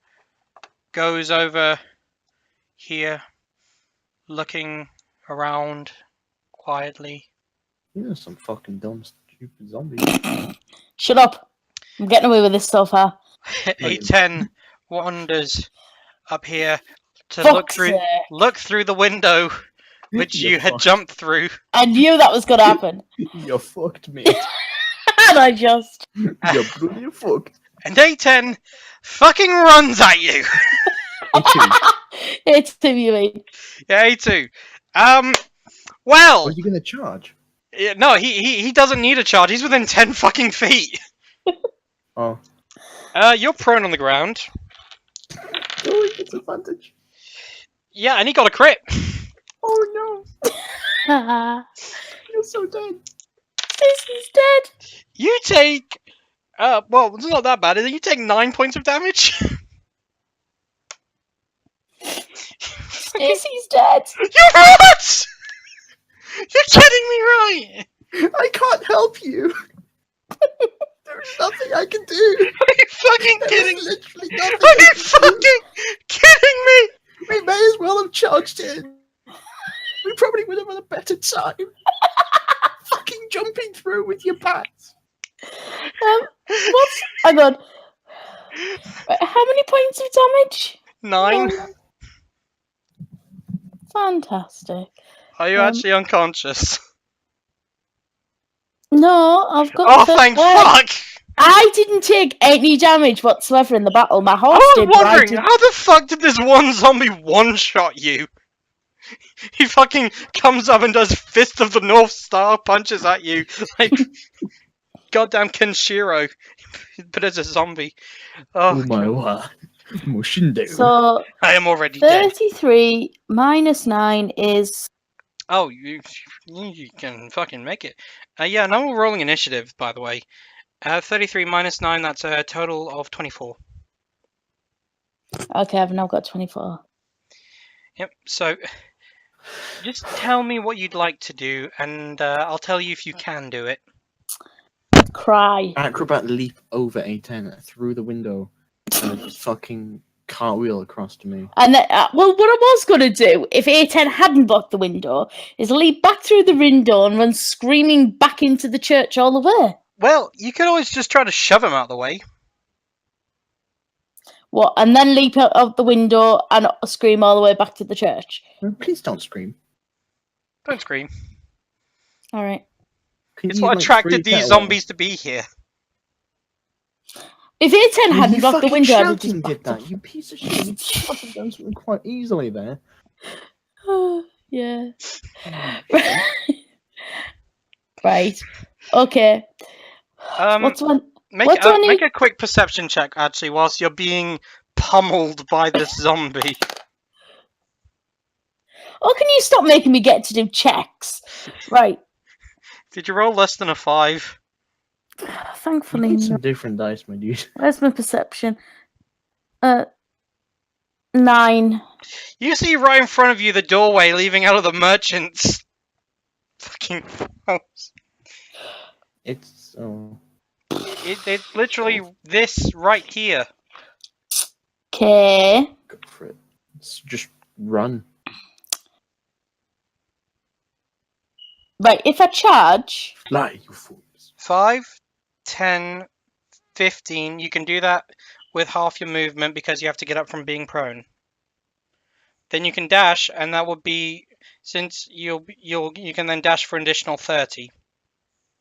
goes over here, looking around quietly. You're some fucking dumb, stupid zombie. Shut up. I'm getting away with this so far. A 10 wanders up here to Fuck's sake. look through the window which You're you had fucked. jumped through. I knew that was going to happen. You're fucked, mate. And I just... You're bloody fucked. And A10 fucking runs at you. A2. It's to you, mate. Yeah, A2. Well, Are you gonna charge? no, he doesn't need a charge. He's within 10 fucking feet. Oh. You're prone on the ground. Oh, it's advantage. Yeah, and he got a crit. Oh no. You're so dead. Sissy's dead. You take, well, it's not that bad. You take 9 points of damage. Sissy's dead. You're what? You're kidding me, right? I can't help you. There's nothing I can do. Are you fucking There kidding? is literally nothing. Are you I can do. fucking kidding me? We may as well have charged in. We probably would have had a better time. Fucking jumping through with your bats. What's... Hang on. How many points of damage? 9. Fantastic. Are you actually unconscious? No, I've got... Oh, thank fuck! I didn't take any damage whatsoever in the battle. My I horse was did. but I wondering, didn't. how the fuck did this one zombie one-shot you? He fucking comes up and does Fist of the North Star punches at you like goddamn Kenshiro, but as a zombie. Oh, my word. Mushindo. So, I am already dead. 33 minus 9 is... Oh, you can fucking make it. Yeah, now we're rolling initiative, by the way. 33 minus 9, that's a total of 24. Okay, I've now got 24. Yep, so just tell me what you'd like to do, and I'll tell you if you can do it. Cry. Acrobat leap over A10 through the window and then just fucking cartwheel across to me. And then, well, what I was going to do, if A10 hadn't blocked the window, is leap back through the window and run screaming back into the church all the way. Well, you could always just try to shove him out of the way. What? And then leap out of the window and scream all the way back to the church. Please don't scream. Don't scream. All right. Can It's you, what like, attracted freak these out? zombies to be here. If A10 hadn't You blocked the fucking window, I'd have shouting just... did that, you piece of shit. You fucking done something quite easily there. Yeah. Right. Okay. What's one? Make a quick perception check, actually, whilst you're being pummeled by this zombie. Oh, can you stop making me get to do checks? Right. Did you roll less than a 5? You Thankfully, need some no. different dice, my dude. Where's my perception? 9. You see right in front of you the doorway leaving out of the merchant's fucking house. It's It's literally this right here. Okay. go for it. It's just run. Right, if I charge... Fly, you fools. 5, 10, 15. You can do that with half your movement because you have to get up from being prone. Then you can dash, and that would be, since you can then dash for an additional 30.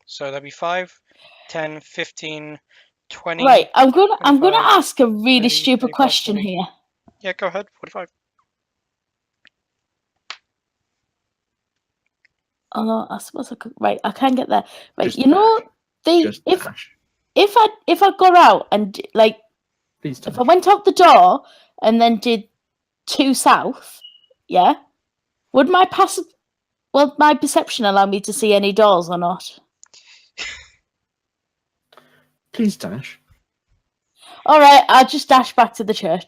So that'd be 5, 10, 15, 20. Right, I'm gonna 25, ask a really 30, stupid 35, question 40. here. Yeah, go ahead. 45. Oh no, I suppose I could. Right, I can't get there. Right, Just you know, Just if dash. I got out and like Please if dash. I went out the door and then did 2 south, yeah, would my my perception allow me to see any doors or not? Please dash. All right, I'll just dash back to the church.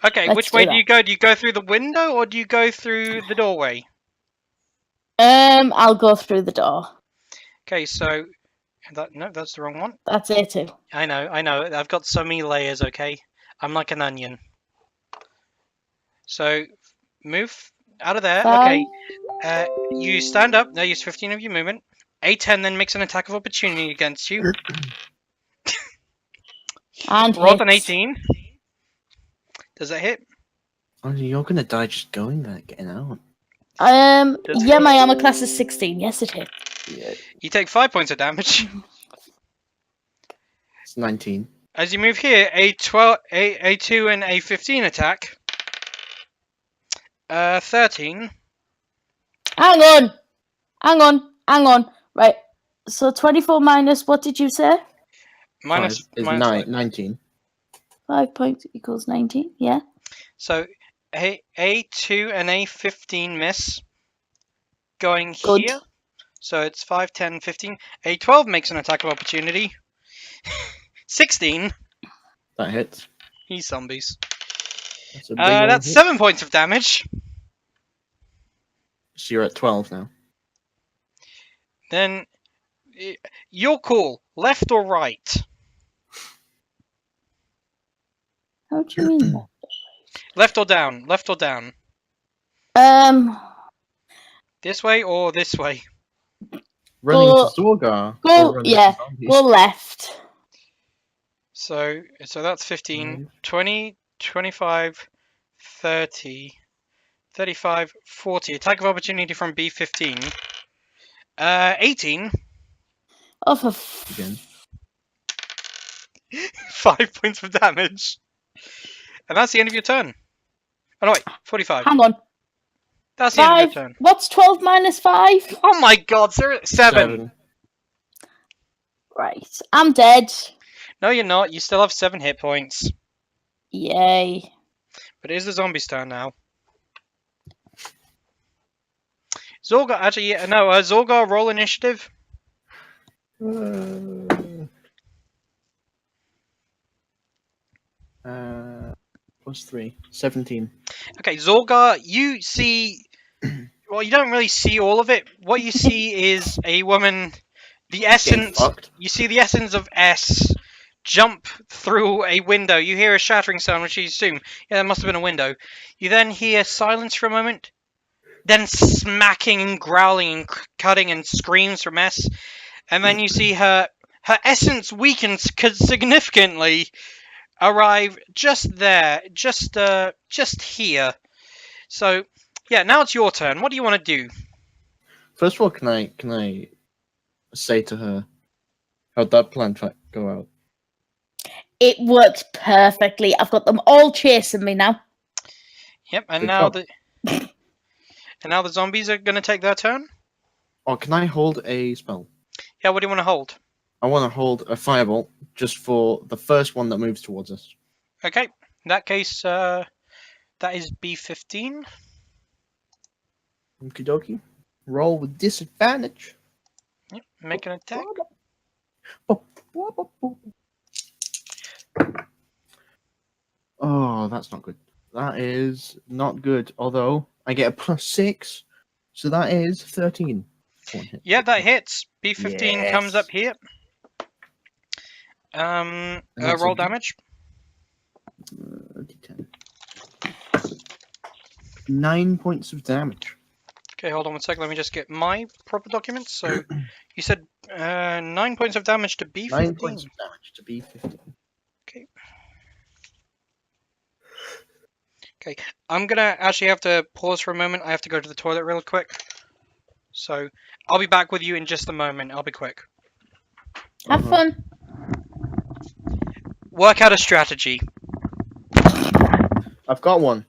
Okay, Let's which do way do that. you go? Do you go through the window or do you go through the doorway? I'll go through the door. Okay, so no, that's the wrong one. That's it too. I know. I've got so many layers. Okay, I'm like an onion. So move out of there. Fine. Okay, you stand up. Now use 15 of your movement. A10 then makes an attack of opportunity against you. And Rolled an hits. 18. Does that hit? Oh, you're gonna die just going there, getting out. Yeah, my armor class is 16. Yes, it hits. Yeah. You take 5 points of damage. It's 19. As you move here, a 2 and a 15 attack. 13. Hang on. Right. So 24 minus what did you say? Minus 5 is minus 19. 5 points equals 19. Yeah. So a 2 and a 15 miss. Going Good. here. So it's 5, 10, 15. A 12 makes an attack of opportunity. 16. That hits. He's zombies. That's a big old That's hit. 7 points of damage. So you're at 12 now. Then your call. Left or right? How do you mean that? Left or down? Left or down? This way or this way? Running Go- to Zorgar. go- or running yeah, to zombies. Go left. So that's 15, 20, 25, 30, 35, 40. Attack of opportunity from B15. 18. Oh, for Again. 5 points of damage. And that's the end of your turn. Oh no, wait, 45. hang on. That's the end of 5. your turn. What's 12 minus 5? Oh my god, 7. Right. I'm dead. No, you're not. You still have 7 hit points. Yay. But it is the zombie's turn now. Zorgar, actually, yeah, no, Zorgar, roll initiative. Plus 3. 17. Okay, Zorgar, you see. Well, you don't really see all of it. What you see is a woman. The essence. fucked. You see the essence of S jump through a window. You hear a shattering sound, which you assume, yeah, that must have been a window. You then hear silence for a moment, then smacking and growling and cutting and screams from S, and then you see her essence weakens significantly. Arrive just there, just here. So, yeah, now it's your turn. What do you want to do? First of all, can I say to her, how'd that plan go out? It worked perfectly. I've got them all chasing me now. Yep, and Good now job. the zombies are going to take their turn. Or can I hold a spell? Yeah, what do you want to hold? I want to hold a fireball just for the first one that moves towards us. Okay, in that case, that is B15. Okie dokie. Roll with disadvantage. Yep, make an attack. Oh, that's not good. That is not good. Although I get a plus 6, so that is 13. One hit. Yeah, that hits. B15 comes Yes. up here. that's Roll a- damage. D10. 9 points of damage. Okay, hold on 1 second. Let me just get my proper documents. So, you said 9 points of damage to B15. 9 points of damage to B15. Okay, I'm gonna actually have to pause for a moment. I have to go to the toilet real quick. So, I'll be back with you in just a moment. I'll be quick. Have fun. Work out a strategy. I've got one.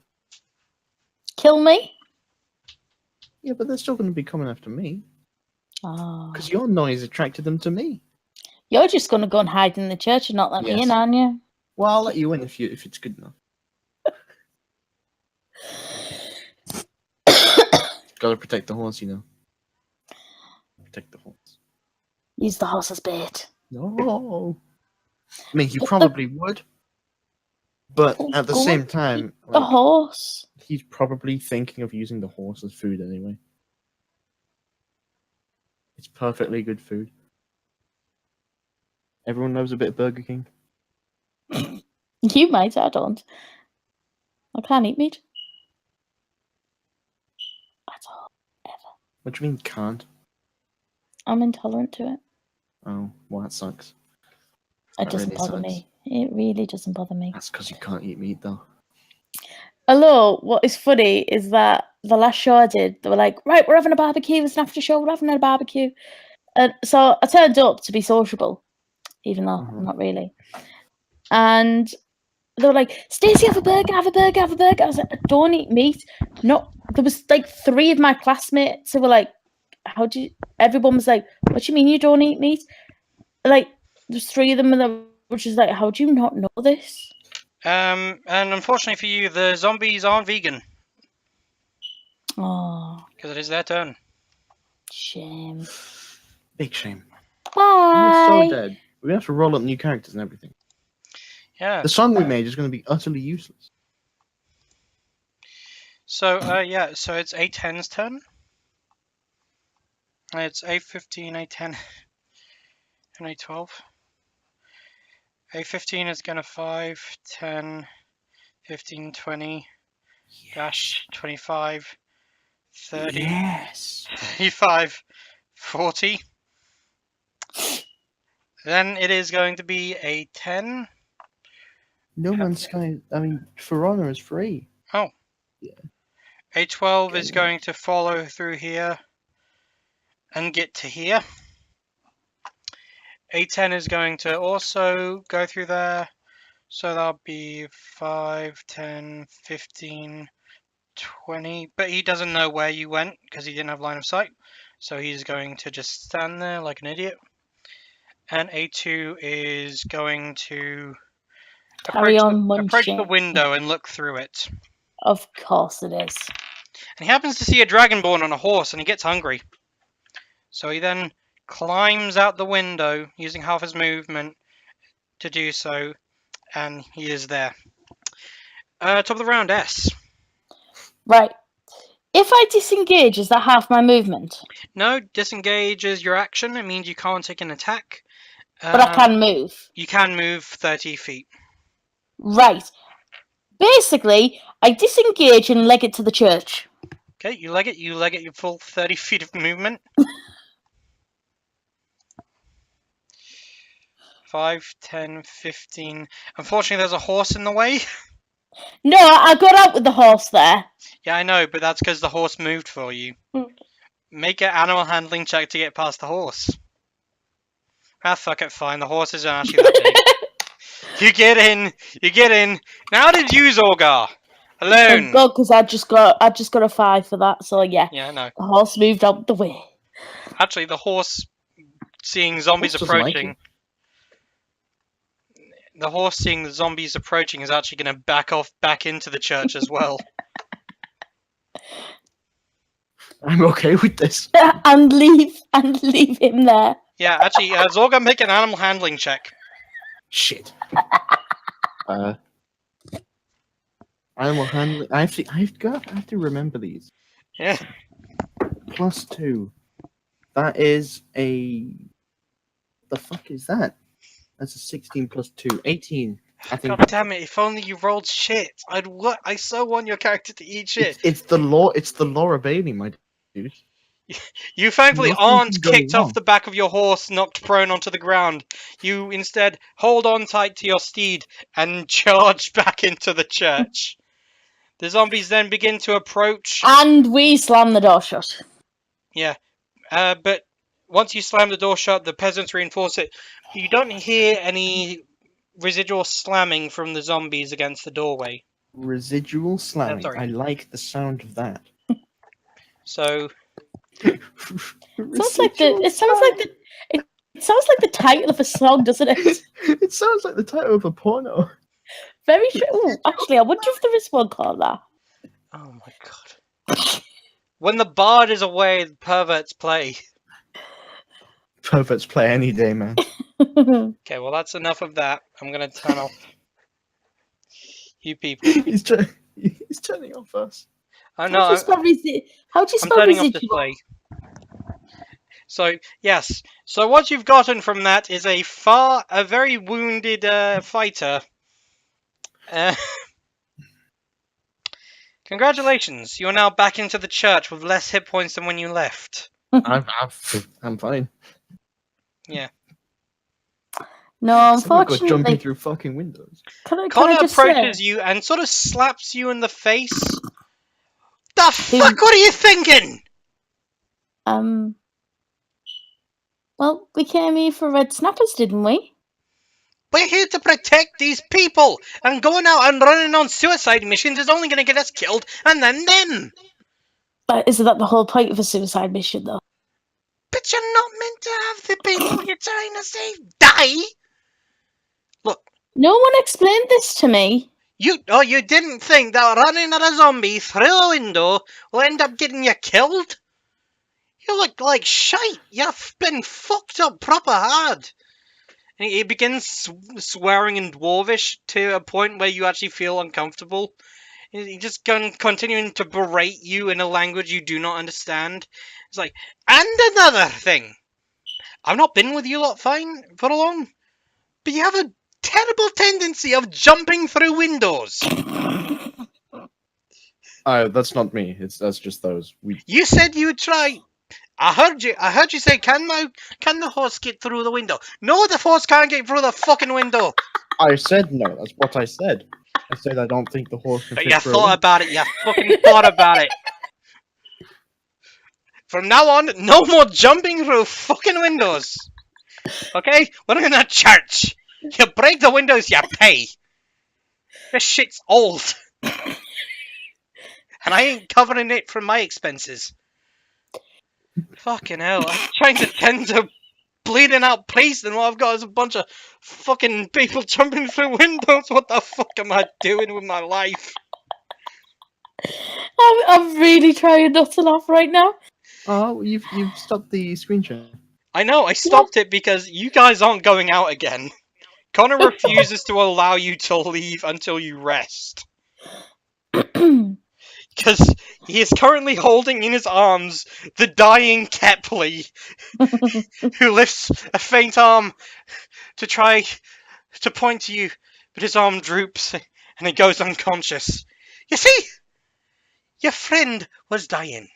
Kill me. Yeah, but they're still going to be coming after me. Oh. Because your noise attracted them to me. You're just going to go and hide in the church and not let me Yes. in, aren't you? Well, I'll let you in if it's good enough. Gotta protect the horse, you know. Protect the horse. Use the horse as bait. No. I mean, he But probably would. But at the go same and time, the like, horse. he's probably thinking of using the horse as food anyway. It's perfectly good food. Everyone knows a bit of Burger King. You might, I don't. I can't eat meat. At all. What do you mean can't? I'm intolerant to it. Oh, well, that sucks. It That doesn't really bother sucks. me. It really doesn't bother me. That's because you can't eat meat, though. Although, what is funny is that the last show I did, they were like, right, we're having a barbecue, it's an after show, we're having a barbecue. And so I turned up to be sociable, even though I'm not really. And they were like, Stacey, have a burger, have a burger, have a burger. I was like, I don't eat meat. No, there was like 3 of my classmates who were like, how do you, everyone was like, what do you mean you don't eat meat? Like, there's 3 of them and they were just like, how do you not know this? And unfortunately for you, the zombies aren't vegan Oh, because it is their turn. shame. Big shame. Bye. We're so dead. We have to roll up new characters and everything. Yeah. The song we made is going to be utterly useless. So yeah. So it's A10's turn. It's A15, A10, and A12. A15 is gonna 5, 10, 15, 20, dash 25, 30, Yes. 35, 40. Then it is going to be a 10. No Man's Sky. I mean, For Honor is free. Oh. Yeah. A12 Okay. is going to follow through here and get to here. A10 is going to also go through there. So that'll be 5, 10, 15, 20. But he doesn't know where you went because he didn't have line of sight. So he's going to just stand there like an idiot. And A2 is going to Carry on approach the munching. window and look through it. Of course it is. And he happens to see a dragonborn on a horse and he gets hungry. So he then climbs out the window using half his movement to do so. And he is there. Top of the round, S. Right. If I disengage, is that half my movement? No, disengage is your action. It means you can't take an attack. But I can move. You can move 30 feet. Right. Basically, I disengage and leg it to the church. Okay, you leg it your full 30 feet of movement. 5, 10, 15. Unfortunately, there's a horse in the way. No, I got out with the horse there. Yeah, I know, but that's because the horse moved for you. Make an animal handling check to get past the horse. Ah, fuck it, fine. The horse isn't actually that big. You get in. Now did you, Zorgar? Alone. Thank God, because I just got a 5 for that. So yeah, Yeah, I know. the horse moved out the way. Actually, the horse seeing zombies Horse doesn't like approaching. The horse seeing the zombies approaching is actually going to back off back into the church as well. I'm okay with this. and leave him there. Yeah, actually, Zorga, make an animal handling check. Shit. Animal handling. I have to remember these. Yeah. +2. That is a. The fuck is that? That's a 16 + 2. 18. I think. God damn it! If only you rolled shit. I so want your character to eat shit. It's the law. It's the Laura Bailey, my dude. You thankfully Nothing aren't can go kicked wrong. off the back of your horse, knocked prone onto the ground. You instead hold on tight to your steed and charge back into the church. The zombies then begin to approach. And we slam the door shut. Yeah, but once you slam the door shut, the peasants reinforce it. You don't hear any residual slamming from the zombies against the doorway. Residual slamming. sorry. I like the sound of that. So It sounds like the title of a song, doesn't it? It sounds like the title of a porno. Very true. Ooh, actually, I wonder if there is one called that. Oh my god. When the bard is away, the perverts play. Perverts play any day, man. Okay, well that's enough of that. I'm gonna turn off you people. He's turning off us. I How know. do you spell I'm turning off residual? display. So yes. So what you've gotten from that is a very wounded fighter. Congratulations, you are now back into the church with less hit points than when you left. I'm fine. Yeah. No, Someone got jumping unfortunately. through fucking windows. Can I Connor just approaches say, you and sort of slaps you in the face. The fuck? What are you thinking? well, we came here for red snappers, didn't we? We're here to protect these people, and going out and running on suicide missions is only going to get us killed, and then them. Isn't that the whole point of a suicide mission, though? But you're not meant to have the people you're trying to save die. Look, No one explained this to me. you didn't think that running at a zombie through a window will end up getting you killed? You look like shite. You've been fucked up proper hard. And he begins swearing in Dwarvish to a point where you actually feel uncomfortable. He's just continuing to berate you in a language you do not understand. It's like, and another thing. I've not been with you lot fine for long, but you have a terrible tendency of jumping through windows. That's not me. That's just those. You said you would try. I heard you say, can the horse get through the window? No, the horse can't get through the fucking window. I said no. That's what I said. I said I don't think the horse can But fit you through. thought about it. You fucking thought about it. From now on, no more jumping through fucking windows. Okay? We're in a church. You break the windows, you pay. This shit's old. And I ain't covering it from my expenses. Fucking hell, I'm trying to tend to bleeding out priest, and what I've got is a bunch of fucking people jumping through windows. What the fuck am I doing with my life? I'm really trying not to laugh right now. Oh, you've stopped the screen share. I know, I stopped it because you guys aren't going out again. Connor refuses to allow you to leave until you rest. Because he is currently holding in his arms the dying Kepley, who lifts a faint arm to try to point to you, but his arm droops and he goes unconscious. You see, your friend was dying,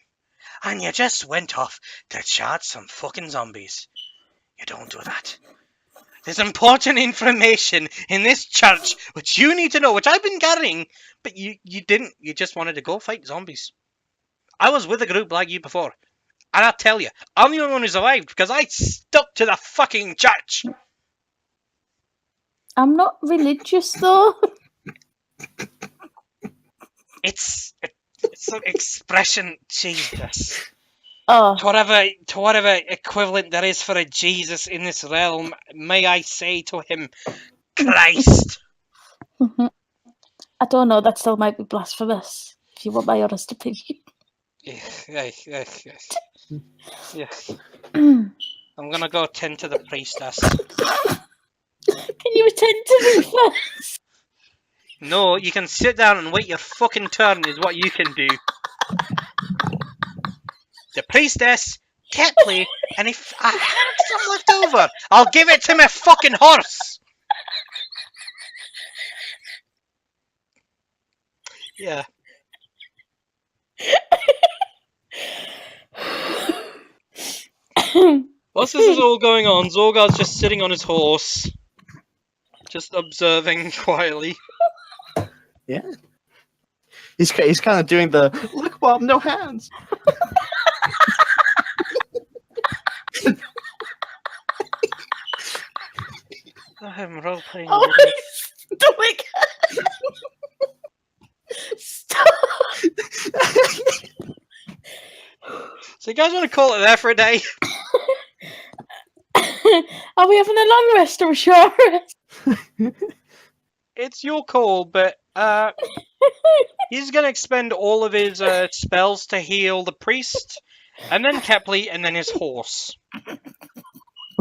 and you just went off to charge some fucking zombies. You don't do that. There's important information in this church which you need to know, which I've been carrying, but you didn't. You just wanted to go fight zombies. I was with a group like you before, and I tell you, I'm the only one who survived because I stuck to the fucking church. I'm not religious, though. It's an expression, Jesus. Oh, To whatever equivalent there is for a Jesus in this realm, may I say to him, Christ. I don't know. That still might be blasphemous. If you want my honest opinion. Yeah. I'm gonna go attend to the priestess. Can you attend to me first? No, you can sit down and wait your fucking turn is what you can do. The priestess can't play, and if I have some left over, I'll give it to my fucking horse. Yeah. Whilst this is all going on, Zorgar's just sitting on his horse, just observing quietly. Yeah. He's kind of doing the look, Bob, no hands. I'm role playing. Oh, stop it. Stop. So So you guys want to call it there for a day? Are we having a long rest or a short rest? It's your call, but he's gonna expend all of his spells to heal the priest, and then Kepley, and then his horse.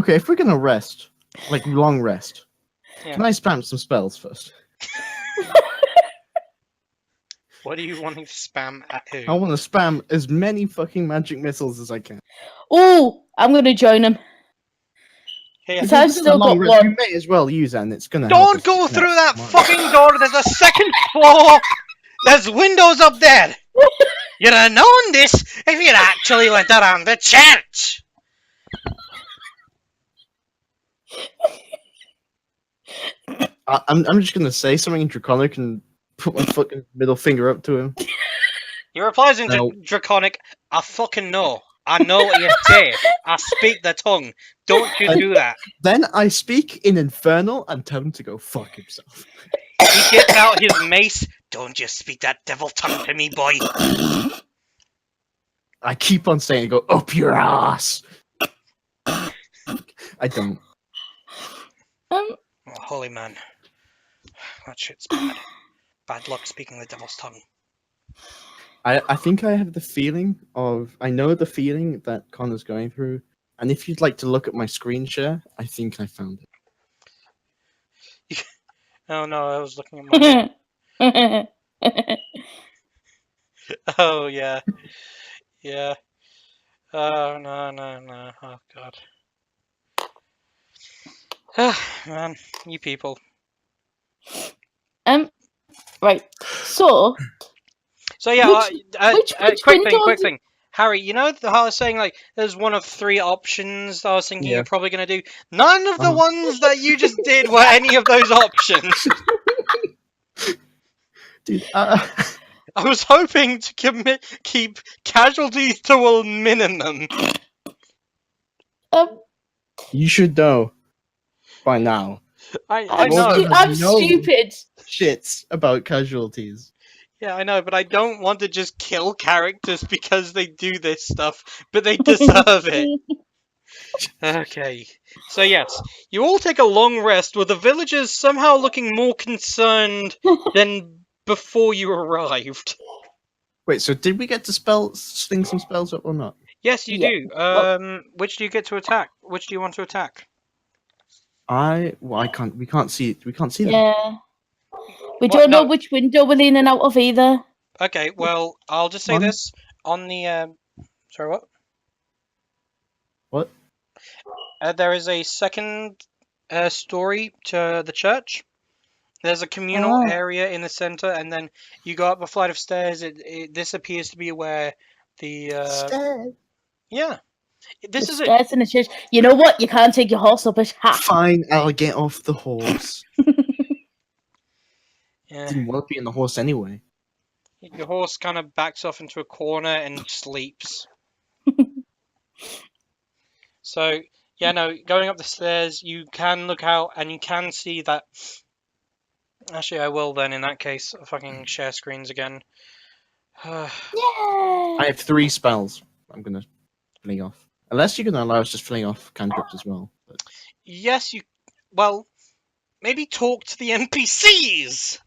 Okay, if we're gonna rest, like long rest, Yeah. can I spam some spells first? What are you wanting to spam at who? I want to spam as many fucking magic missiles as I can. Oh, I'm going to join him. Here. Because I've If we're still gonna got long rest, we one. may as well use that, and it's gonna help Don't us go connect through that tomorrow. fucking door. There's a second floor. There's windows up there. You'd have known this if you'd actually went around the church. I'm just gonna say something draconic and put my fucking middle finger up to him. He replies in No. draconic, I fucking know. I know what you say. I speak the tongue. Don't you do that. Then I speak in infernal and tell him to go fuck himself. He gets out his mace. Don't you speak that devil tongue to me, boy. I keep on saying, "Go up your ass." I don't. Oh, holy man. That shit's bad. Bad luck speaking the devil's tongue. I think I have the feeling of. I know the feeling that Connor's going through, and if you'd like to look at my screen share, I think I found it. Oh no, I was looking at my... Oh, yeah. Yeah. Oh, no. Oh, God. Man, you people. Right. So, So, yeah, which quick window thing. Harry, you know how I was saying, like, there's one of 3 options I was thinking Yeah. you're probably going to do? None of the Uh-huh. ones that you just did were any of those options. Dude, I was hoping to keep casualties to a minimum. you should know by now. I know. I'm No. stupid. Shits about casualties. Yeah, I know, but I don't want to just kill characters because they do this stuff, but they deserve it. Okay. So yes, you all take a long rest with the villagers somehow looking more concerned than before you arrived. Wait, so did we get to sling some spells up or not? Yes, you Yeah. do. Which do you get to attack? Which do you want to attack? I can't. We can't see it. We can't see them. Yeah. We What? don't know No. which window we're in and out of either. Okay, well, I'll just say One. this on the. Sorry, what? What? There is a second story to the church. There's a communal Oh. area in the center, and then you go up a flight of stairs. This appears to be where the yeah. This is it. Stairs in the church. You know what? You can't take your horse up it. Ha. Fine, I'll get off the horse. Yeah. Didn't want to be in the horse anyway. Your horse kind of backs off into a corner and sleeps. So, yeah, no, going up the stairs, you can look out and you can see that. Actually, I will then, in that case, fucking share screens again. Yeah. I have 3 spells. I'm gonna fling off. Unless you're gonna allow us to fling off cantrips as well. But... Yes, you. Well, maybe talk to the NPCs!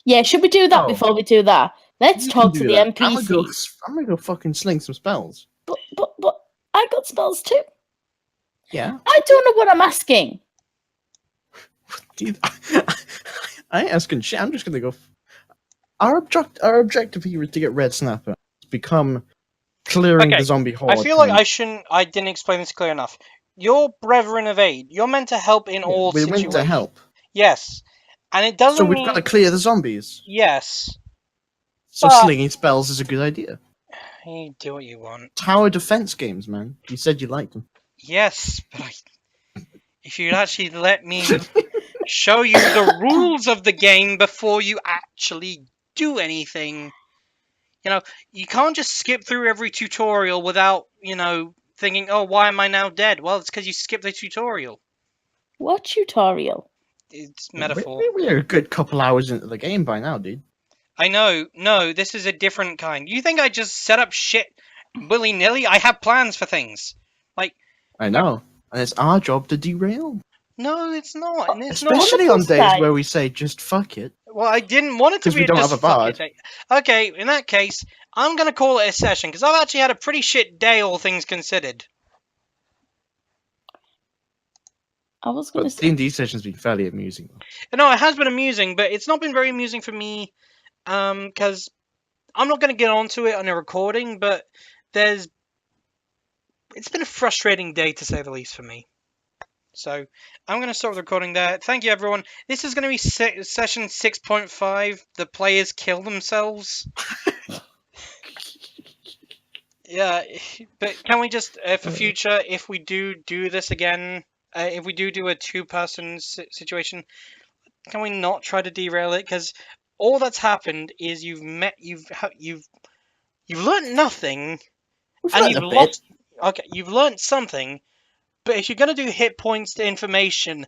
Yeah, should we do that Oh. before we do that? Let's You talk can to do the that. NPCs. I'm gonna go fucking sling some spells. But I got spells too. Yeah. I don't know what I'm asking. Dude, I ain't asking shit. I'm just gonna go. Our objective here is to get Red Snapper. It's become clearing Okay, the zombie horde. I feel like I didn't explain this clear enough. You're brethren of aid. You're meant to help in all we're situations. meant to help. Yes. And it doesn't So we've mean... got to clear the zombies. Yes. So But- slinging spells is a good idea. You do what you want. Tower defense games, man. You said you liked them. Yes, but if you'd actually let me show you the rules of the game before you actually do anything. You know, you can't just skip through every tutorial without, thinking, oh, why am I now dead? Well, it's because you skipped the tutorial. What tutorial? It's metaphor. We're a good couple hours into the game by now, dude. I know. No, this is a different kind. You think I just set up shit willy-nilly. I have plans for things. I know, and it's our job to derail. No, it's not. And it's not. Especially on plus days side- where we say just fuck it. Well, I didn't want it to 'Cause be we a don't just have a fuck bard. it day. Okay, in that case, I'm gonna call it a session because I've actually had a pretty shit day, all things considered. I was going to But say, D&D sessions been fairly amusing. No, it has been amusing, but it's not been very amusing for me, because I'm not gonna get onto it on a recording, but it's been a frustrating day to say the least for me. So I'm going to stop the recording there. Thank you, everyone. This is going to be session 6.5. The players kill themselves. Yeah, but can we just, for future, if we do this again, if we do a two-person situation, can we not try to derail it? Because all that's happened is you've learned nothing, We've and learned you've a bit. lost. Okay, you've learned something. But if you're going to do hit points to information,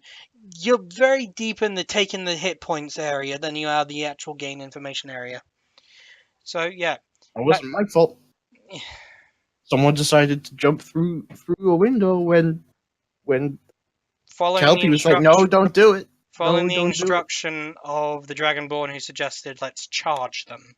you're very deep in the taking the hit points area than you are the actual gain information area. So yeah, It wasn't my fault. Someone decided to jump through a window when following Kelpie was like, "No, don't do it." following No, the don't do it. instruction of the Dragonborn who suggested let's charge them.